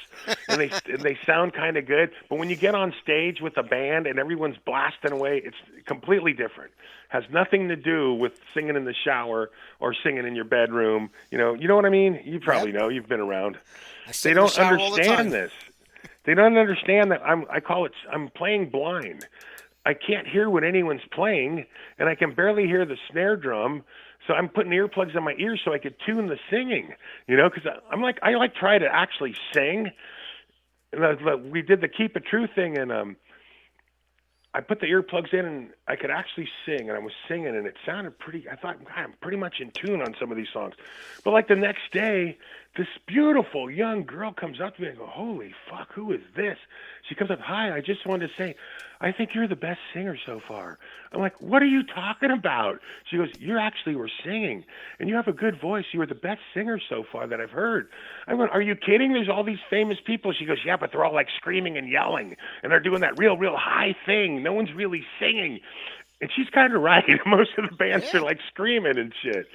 and they sound kind of good. But when you get on stage with a band and everyone's blasting away, it's completely different. Has nothing to do with singing in the shower or singing in your bedroom. You know what I mean? You probably know. You've been around. They don't understand this. They don't understand that I'm playing blind. I can't hear what anyone's playing, and I can barely hear the snare drum. So I'm putting earplugs in my ears so I could tune the singing, because I try to actually sing. And we did the Keep It True thing, and I put the earplugs in, and I could actually sing, and I was singing, and it sounded pretty. I thought, God, I'm pretty much in tune on some of these songs. But like the next day, this beautiful young girl comes up to me and I go, holy fuck, who is this? She comes up, hi, I just wanted to say, I think you're the best singer so far. I'm like, what are you talking about? She goes, you actually were singing, and you have a good voice. You were the best singer so far that I've heard. I went, are you kidding? There's all these famous people. She goes, yeah, but they're all like screaming and yelling, and they're doing that real, real high thing. No one's really singing. And she's kind of right. Most of the bands are like screaming and shit.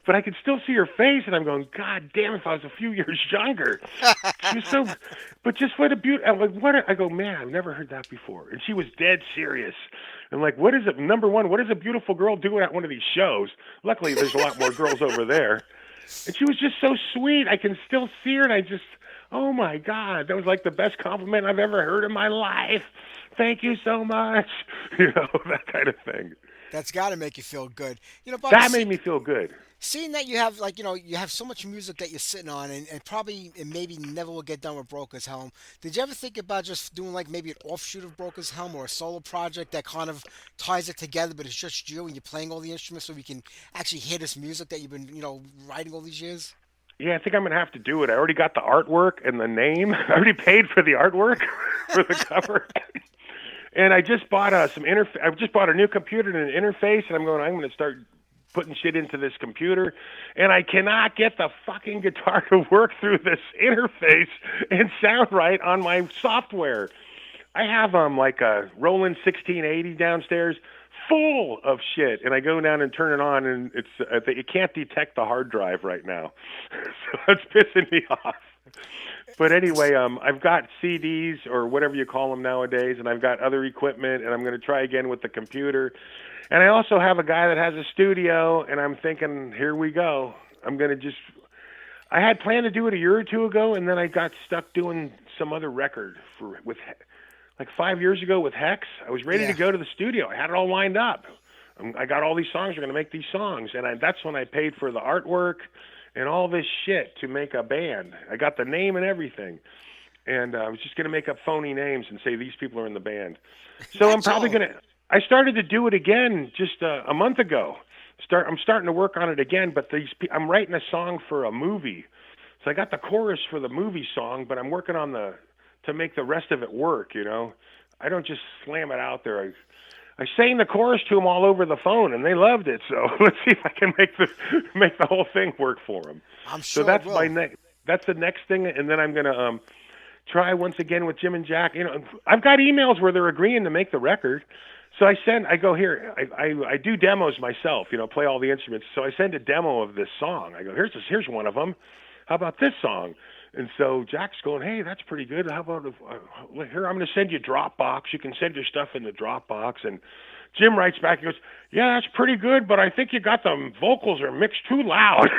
But I could still see her face, and I'm going, God damn, if I was a few years younger. She was so, but just what a beauty. I'm like, what? I go, man, I've never heard that before. And she was dead serious. I'm like, what is it? Number one, what is a beautiful girl doing at one of these shows? Luckily, there's a lot more girls over there. And she was just so sweet. I can still see her, and I just, oh my God, that was like the best compliment I've ever heard in my life. Thank you so much. That kind of thing. That's got to make you feel good. Bob, that made me feel good. Seeing that you have like you have so much music that you're sitting on, and probably and maybe never will get done with Brocas Helm. Did you ever think about just doing like maybe an offshoot of Brocas Helm or a solo project that kind of ties it together, but it's just you and you're playing all the instruments so we can actually hear this music that you've been writing all these years? Yeah, I think I'm gonna have to do it. I already got the artwork and the name. I already paid for the artwork for the cover. And I just bought I just bought a new computer and an interface, and I'm going to start putting shit into this computer, and I cannot get the fucking guitar to work through this interface and sound right on my software. I have like a Roland 1680 downstairs full of shit, and I go down and turn it on, and it can't detect the hard drive right now, so it's pissing me off. But anyway, I've got CDs or whatever you call them nowadays, and I've got other equipment, and I'm going to try again with the computer. And I also have a guy that has a studio, and I'm thinking, here we go. I had planned to do it a year or two ago, and then I got stuck doing some other record with like 5 years ago with Hex. I was ready to go to the studio. I had it all lined up. I got all these songs. We're going to make these songs. And that's when I paid for the artwork and all this shit to make a band. I got the name and everything. And I was just going to make up phony names and say these people are in the band. So I'm probably going to... I started to do it again just a month ago. I'm starting to work on it again, but I'm writing a song for a movie. So I got the chorus for the movie song, but I'm working on to make the rest of it work, I don't just slam it out there. I sang the chorus to them all over the phone, and they loved it. So let's see if I can make the whole thing work for them. I'm sure. So that's that's the next thing, and then I'm gonna try once again with Jim and Jack. I've got emails where they're agreeing to make the record. So I go here. I do demos myself. Play all the instruments. So I send a demo of this song. I go, here's one of them. How about this song? And so Jack's going, hey, that's pretty good. How about here? I'm going to send you Dropbox. You can send your stuff in the Dropbox. And Jim writes back and goes, yeah, that's pretty good, but I think you got the vocals are mixed too loud.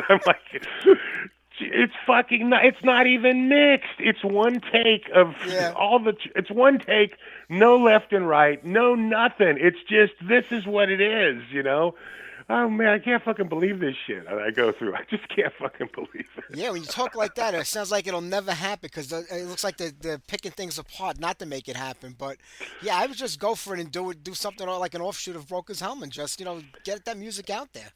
I'm like, it's not even mixed. It's one take of it's one take, no left and right, no nothing. It's just, this is what it is, Oh man, I can't fucking believe this shit I go through. I just can't fucking believe it. Yeah, when you talk like that, it sounds like it'll never happen because it looks like they're picking things apart not to make it happen. But yeah, I would just go for it and do something like an offshoot of Brocas Helm and just get that music out there.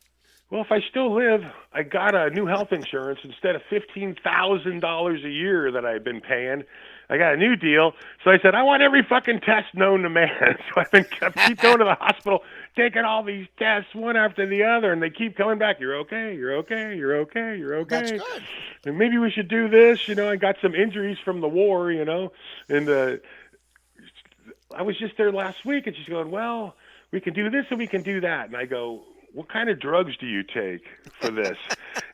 Well, if I still live, I got a new health insurance. Instead of $15,000 a year that I've been paying, I got a new deal. So I said, I want every fucking test known to man. So I've been keep going to the hospital, taking all these tests one after the other, and they keep coming back. You're okay. You're okay. You're okay. You're okay. That's good. And maybe we should do this. I got some injuries from the war. And I was just there last week, and she's going, well, we can do this and we can do that. And I go, what kind of drugs do you take for this?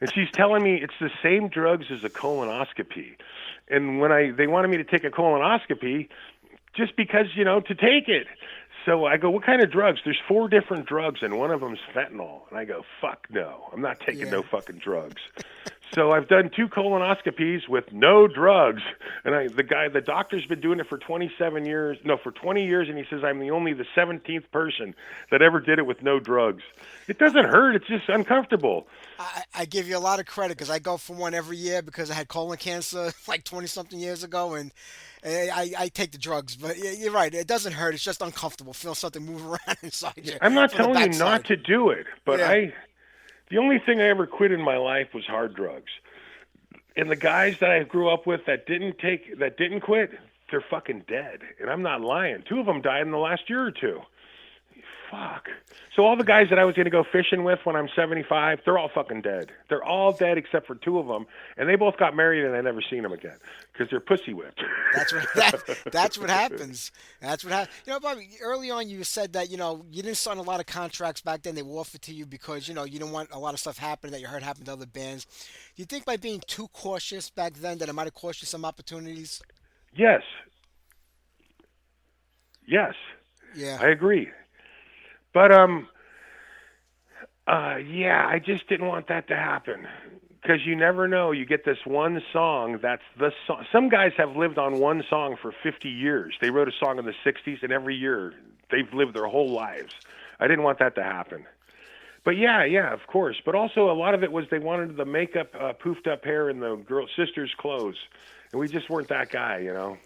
And she's telling me it's the same drugs as a colonoscopy. And when they wanted me to take a colonoscopy, just because, to take it. So I go, what kind of drugs? There's 4 different drugs, and one of them's fentanyl. And I go, fuck no. I'm not taking no fucking drugs. So I've done 2 colonoscopies with no drugs. And the doctor's been doing it for 20 years, and he says I'm the 17th person that ever did it with no drugs. It doesn't hurt. It's just uncomfortable. I give you a lot of credit because I go for one every year because I had colon cancer like 20-something years ago, and I take the drugs. But you're right. It doesn't hurt. It's just uncomfortable. Feel something move around inside you. I'm not telling you not to do it, but the only thing I ever quit in my life was hard drugs. And the guys that I grew up with that didn't quit, they're fucking dead. And I'm not lying. 2 of them died in the last year or 2. Fuck. So all the guys that I was going to go fishing with when I'm 75, they're all fucking dead. They're all dead except for 2 of them, and they both got married, and I never seen them again because they're pussy whipped. That's what happens. That's what happens. Bobby, early on you said that you didn't sign a lot of contracts back then. They were offered to you because you didn't want a lot of stuff happening that you heard happened to other bands. Do you think by being too cautious back then that it might have cost you some opportunities? Yes. Yeah. I agree. But, I just didn't want that to happen because you never know. You get this one song that's the song. Some guys have lived on one song for 50 years. They wrote a song in the 60s, and every year they've lived their whole lives. I didn't want that to happen. But yeah, of course. But also a lot of it was they wanted the makeup, poofed up hair in the girl sister's clothes, and we just weren't that guy, you know.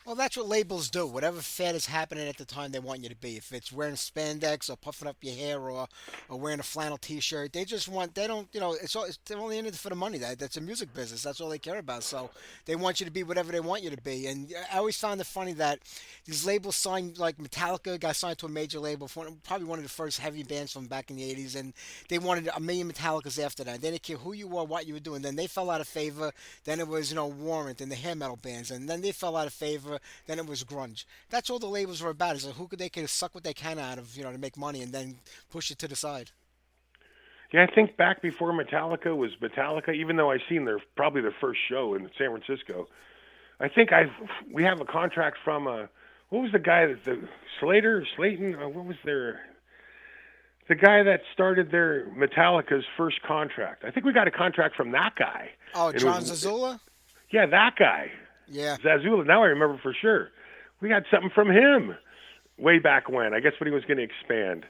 Well, that's what labels do. Whatever fad is happening at the time, they want you to be. If it's wearing spandex or puffing up your hair or wearing a flannel T-shirt, they just want. They don't. They're only in it for the money. That's a music business. That's all they care about. So they want you to be whatever they want you to be. And I always found it funny that these labels signed, like Metallica got signed to a major label, probably one of the first heavy bands from back in the '80s, and they wanted a million Metallicas after that. They didn't care who you were, what you were doing. Then they fell out of favor. Then it was Warrant and the hair metal bands, and then they fell out of favor. Then it was grunge. That's all the labels were about. Is like who could they can suck what they can out of to make money and then push it to the side. Yeah, I think back before Metallica was Metallica, even though I seen probably their first show in San Francisco. I think we have a contract from what was the guy that Slayton? What was the guy that started their Metallica's first contract? I think we got a contract from that guy. Oh, John Zazula? Yeah, that guy. Yeah. Zazula. Now I remember for sure. We got something from him way back when. I guess when he was going to expand.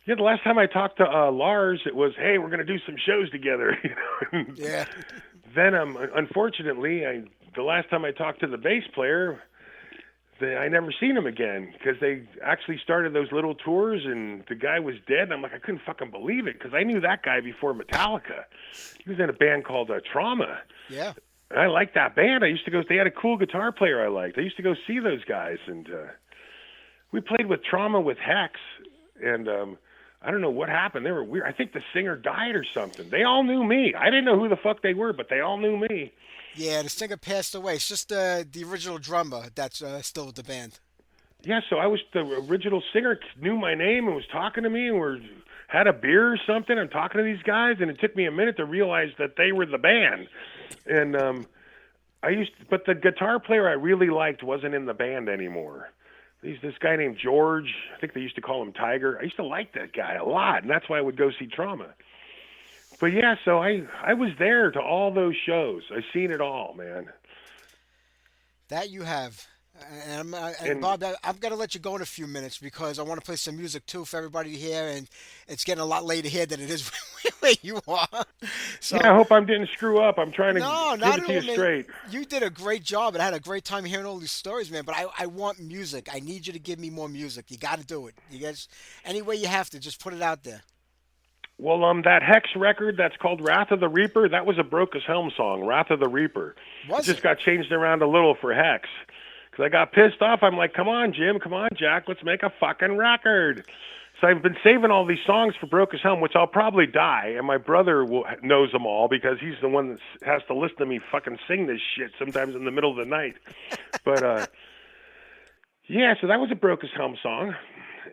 Yeah, the last time I talked to Lars, it was, hey, we're going to do some shows together. Yeah. Then, unfortunately, the last time I talked to the bass player, I never seen him again because they actually started those little tours and the guy was dead. And I'm like, I couldn't fucking believe it because I knew that guy before Metallica. He was in a band called Trauma. Yeah. I liked that band. I used to go. They had a cool guitar player I liked. I used to go see those guys, and we played with Trauma with Hex. And I don't know what happened. They were weird. I think the singer died or something. They all knew me. I didn't know who the fuck they were, but they all knew me. Yeah, the singer passed away. It's just the original drummer that's still with the band. Yeah, so I was the original singer. Knew my name and was talking to me, and had a beer or something. I'm talking to these guys, and it took me a minute to realize that they were the band. And but the guitar player I really liked wasn't in the band anymore. There's this guy named George. I think they used to call him Tiger. I used to like that guy a lot, and that's why I would go see Trauma. But yeah, so I was there to all those shows. I've seen it all, man. That you have. And Bob, I'm going to let you go in a few minutes because I want to play some music too for everybody to hear, and it's getting a lot later here than it is where you are. So, yeah, I hope I didn't screw up. I'm trying to give it to you man. straight. You did a great job, and I had a great time hearing all these stories, man. But I want music. I need you to give me more music. You got to do it. You guys, any way you have to, just put it out there. Well, that Hex record that's called Wrath of the Reaper, that was a Brocas Helm song, Wrath of the Reaper. It just got changed around a little for Hex. Because I got pissed off. I'm like, come on, Jim, come on, Jack, let's make a fucking record. So I've been saving all these songs for Brocas Helm, which I'll probably die, and my brother knows them all because he's the one that has to listen to me fucking sing this shit sometimes in the middle of the night. But, yeah, so that was a Brocas Helm song.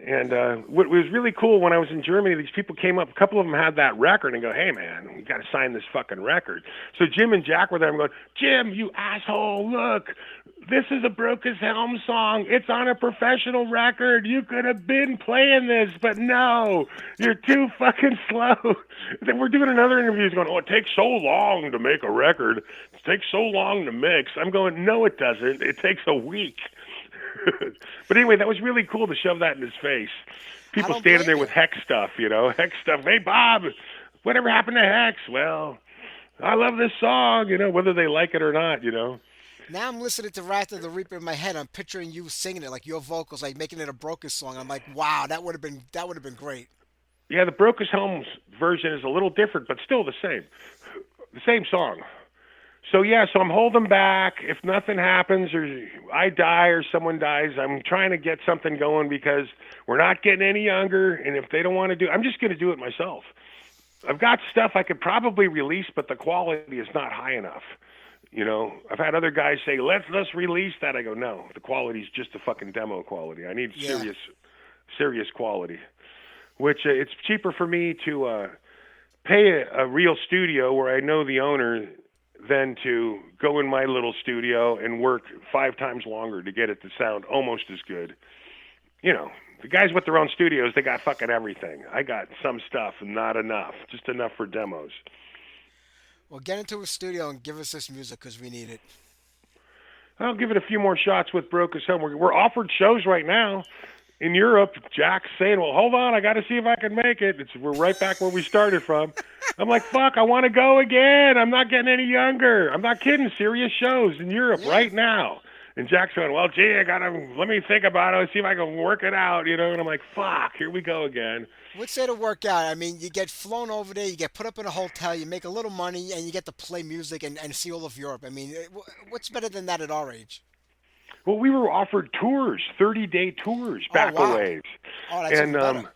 And what was really cool when I was in Germany, these people came up, a couple of them had that record and go, hey, man, you got to sign this fucking record. So Jim and Jack were there. I'm going, Jim, you asshole, look, this is a Brocas Helm song. It's on a professional record. You could have been playing this, but no, you're too fucking slow. Then we're doing another interview. He's going, oh, it takes so long to make a record. It takes so long to mix. I'm going, no, it doesn't. It takes a week. But anyway, that was really cool to shove that in his face. People standing there with Hex stuff, Hex stuff. Hey, Bob, whatever happened to Hex? Well, I love this song, whether they like it or not, Now I'm listening to Wrath of the Reaper in my head. I'm picturing you singing it, like your vocals, like making it a Brocas song. I'm like, wow, that would have been great. Yeah, the Brocas Helms version is a little different, but still the same song. So yeah, so I'm holding back. If nothing happens or I die or someone dies, I'm trying to get something going because we're not getting any younger. And if they don't want to do it, I'm just going to do it myself. I've got stuff I could probably release, but the quality is not high enough. I've had other guys say, let's release that. I go, no, the quality is just a fucking demo quality. I need serious quality, which it's cheaper for me to pay a real studio where I know the owner than to go in my little studio and work 5 times longer to get it to sound almost as good. The guys with their own studios, they got fucking everything. I got some stuff and not enough, just enough for demos. Well, get into a studio and give us this music because we need it. I'll give it a few more shots with Brocas Helm. We're offered shows right now in Europe, Jack's saying, well, hold on, I got to see if I can make it. We're right back where we started from. I'm like, fuck, I want to go again. I'm not getting any younger. I'm not kidding. Serious shows in Europe right now. And Jack's going, well, gee, let me think about it. See if I can work it out, you know. And I'm like, fuck, here we go again. What's there to work out? I mean, you get flown over there, you get put up in a hotel, you make a little money, and you get to play music and see all of Europe. I mean, what's better than that at our age? Well, we were offered tours, 30-day tours back a ways. Oh, that's even better.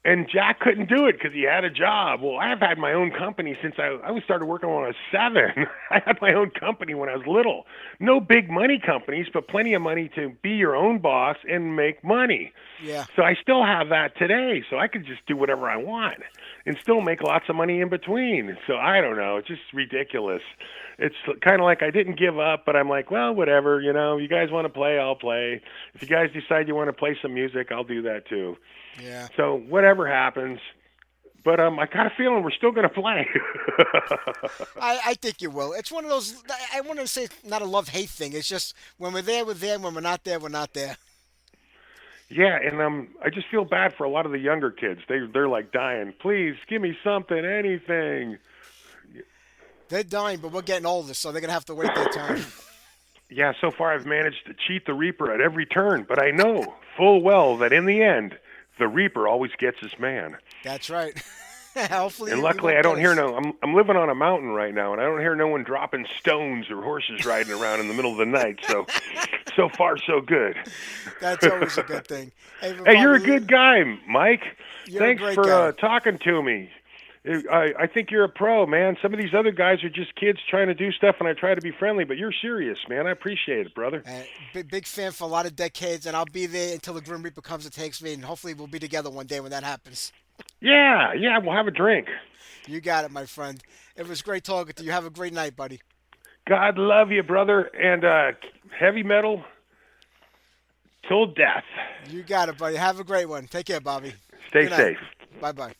And Jack couldn't do it because he had a job. Well, I've had my own company since I started working when I was 7. I had my own company when I was little. No big money companies, but plenty of money to be your own boss and make money. Yeah. So I still have that today. So I could just do whatever I want and still make lots of money in between. So I don't know. It's just ridiculous. It's kind of like I didn't give up, but I'm like, well, whatever. You know, you guys want to play, I'll play. If you guys decide you want to play some music, I'll do that too. Yeah. So whatever happens, but I got a feeling we're still going to play. I think you will. It's one of those. I want to say not a love-hate thing. It's just when we're there, we're there. When we're not there, we're not there. Yeah, and I just feel bad for a lot of the younger kids. They're like dying. Please give me something, anything. They're dying, but we're getting older, so they're gonna have to wait their turn. Yeah, so far I've managed to cheat the Reaper at every turn, but I know full well that in the end, the Reaper always gets his man. That's right. Hopefully. And luckily, I don't hear I'm living on a mountain right now, and I don't hear no one dropping stones or horses riding around in the middle of the night. So far, so good. That's always a good thing. Hey, you're a good guy, Mike. Thanks for for talking to me. I think you're a pro, man. Some of these other guys are just kids trying to do stuff, and I try to be friendly, but you're serious, man. I appreciate it, brother. Big fan for a lot of decades, and I'll be there until the Grim Reaper comes and takes me, and hopefully we'll be together one day when that happens. Yeah, we'll have a drink. You got it, my friend. It was great talking to you. Have a great night, buddy. God love you, brother, and heavy metal till death. You got it, buddy. Have a great one. Take care, Bobby. Stay safe. Bye-bye.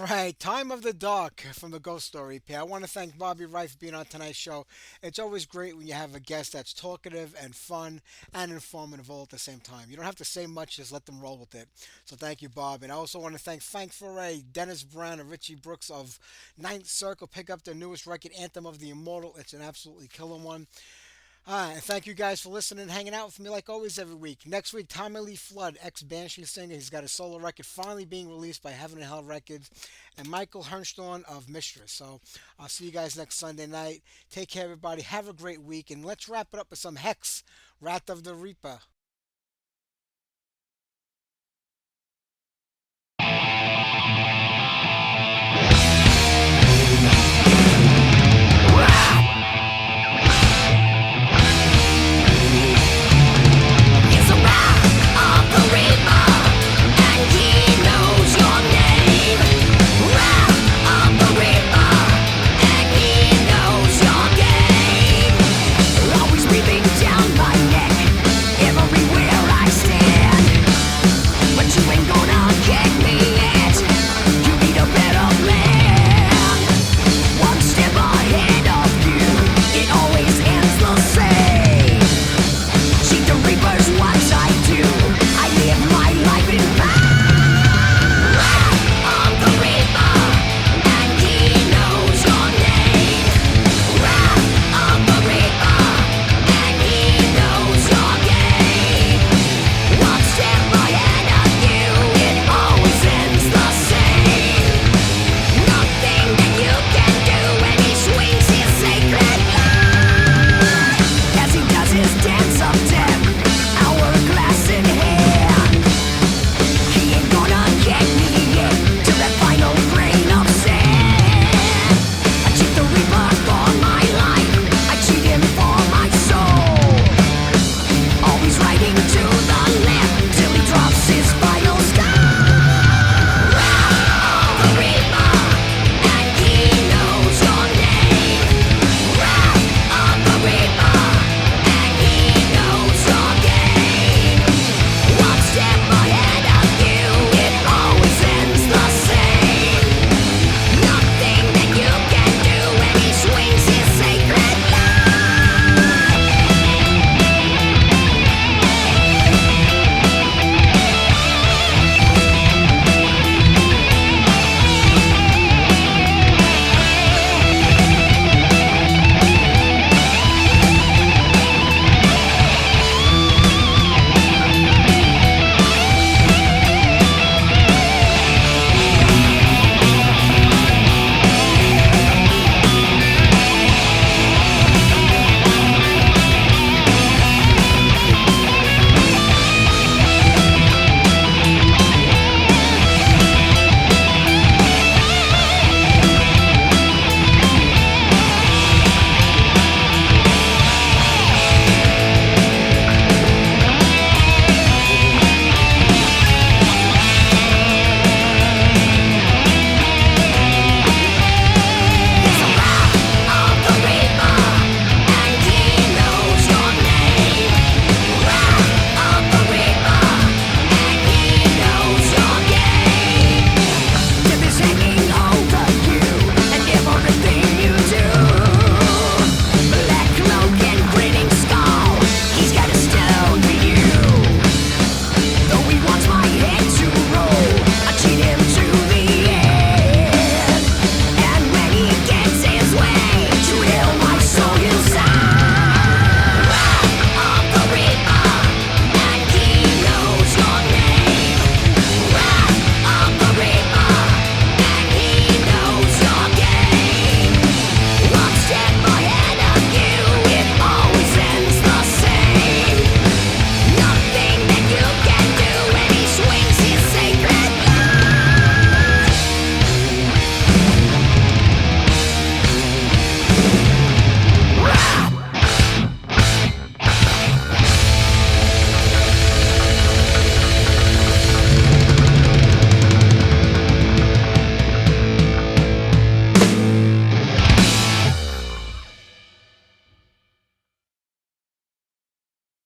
right, Time of the Dark from the Ghost Story EP. I want to thank Bobby Wright for being on tonight's show. It's always great when you have a guest that's talkative and fun and informative all at the same time. You don't have to say much, just let them roll with it. So thank you, Bob. And I also want to thank Forray, Dennis Brown, and Richie Brooks of Ninth Circle. Pick up their newest record, Anthem of the Immortal. It's an absolutely killer one. And thank you guys for listening and hanging out with me like always every week. Next week, Tommy Lee Flood, ex-Banshee singer. He's got a solo record finally being released by Heaven and Hell Records. And Michael Hernstorn of Mistress. So I'll see you guys next Sunday night. Take care, everybody. Have a great week. And let's wrap it up with some Hex, Wrath of the Reaper.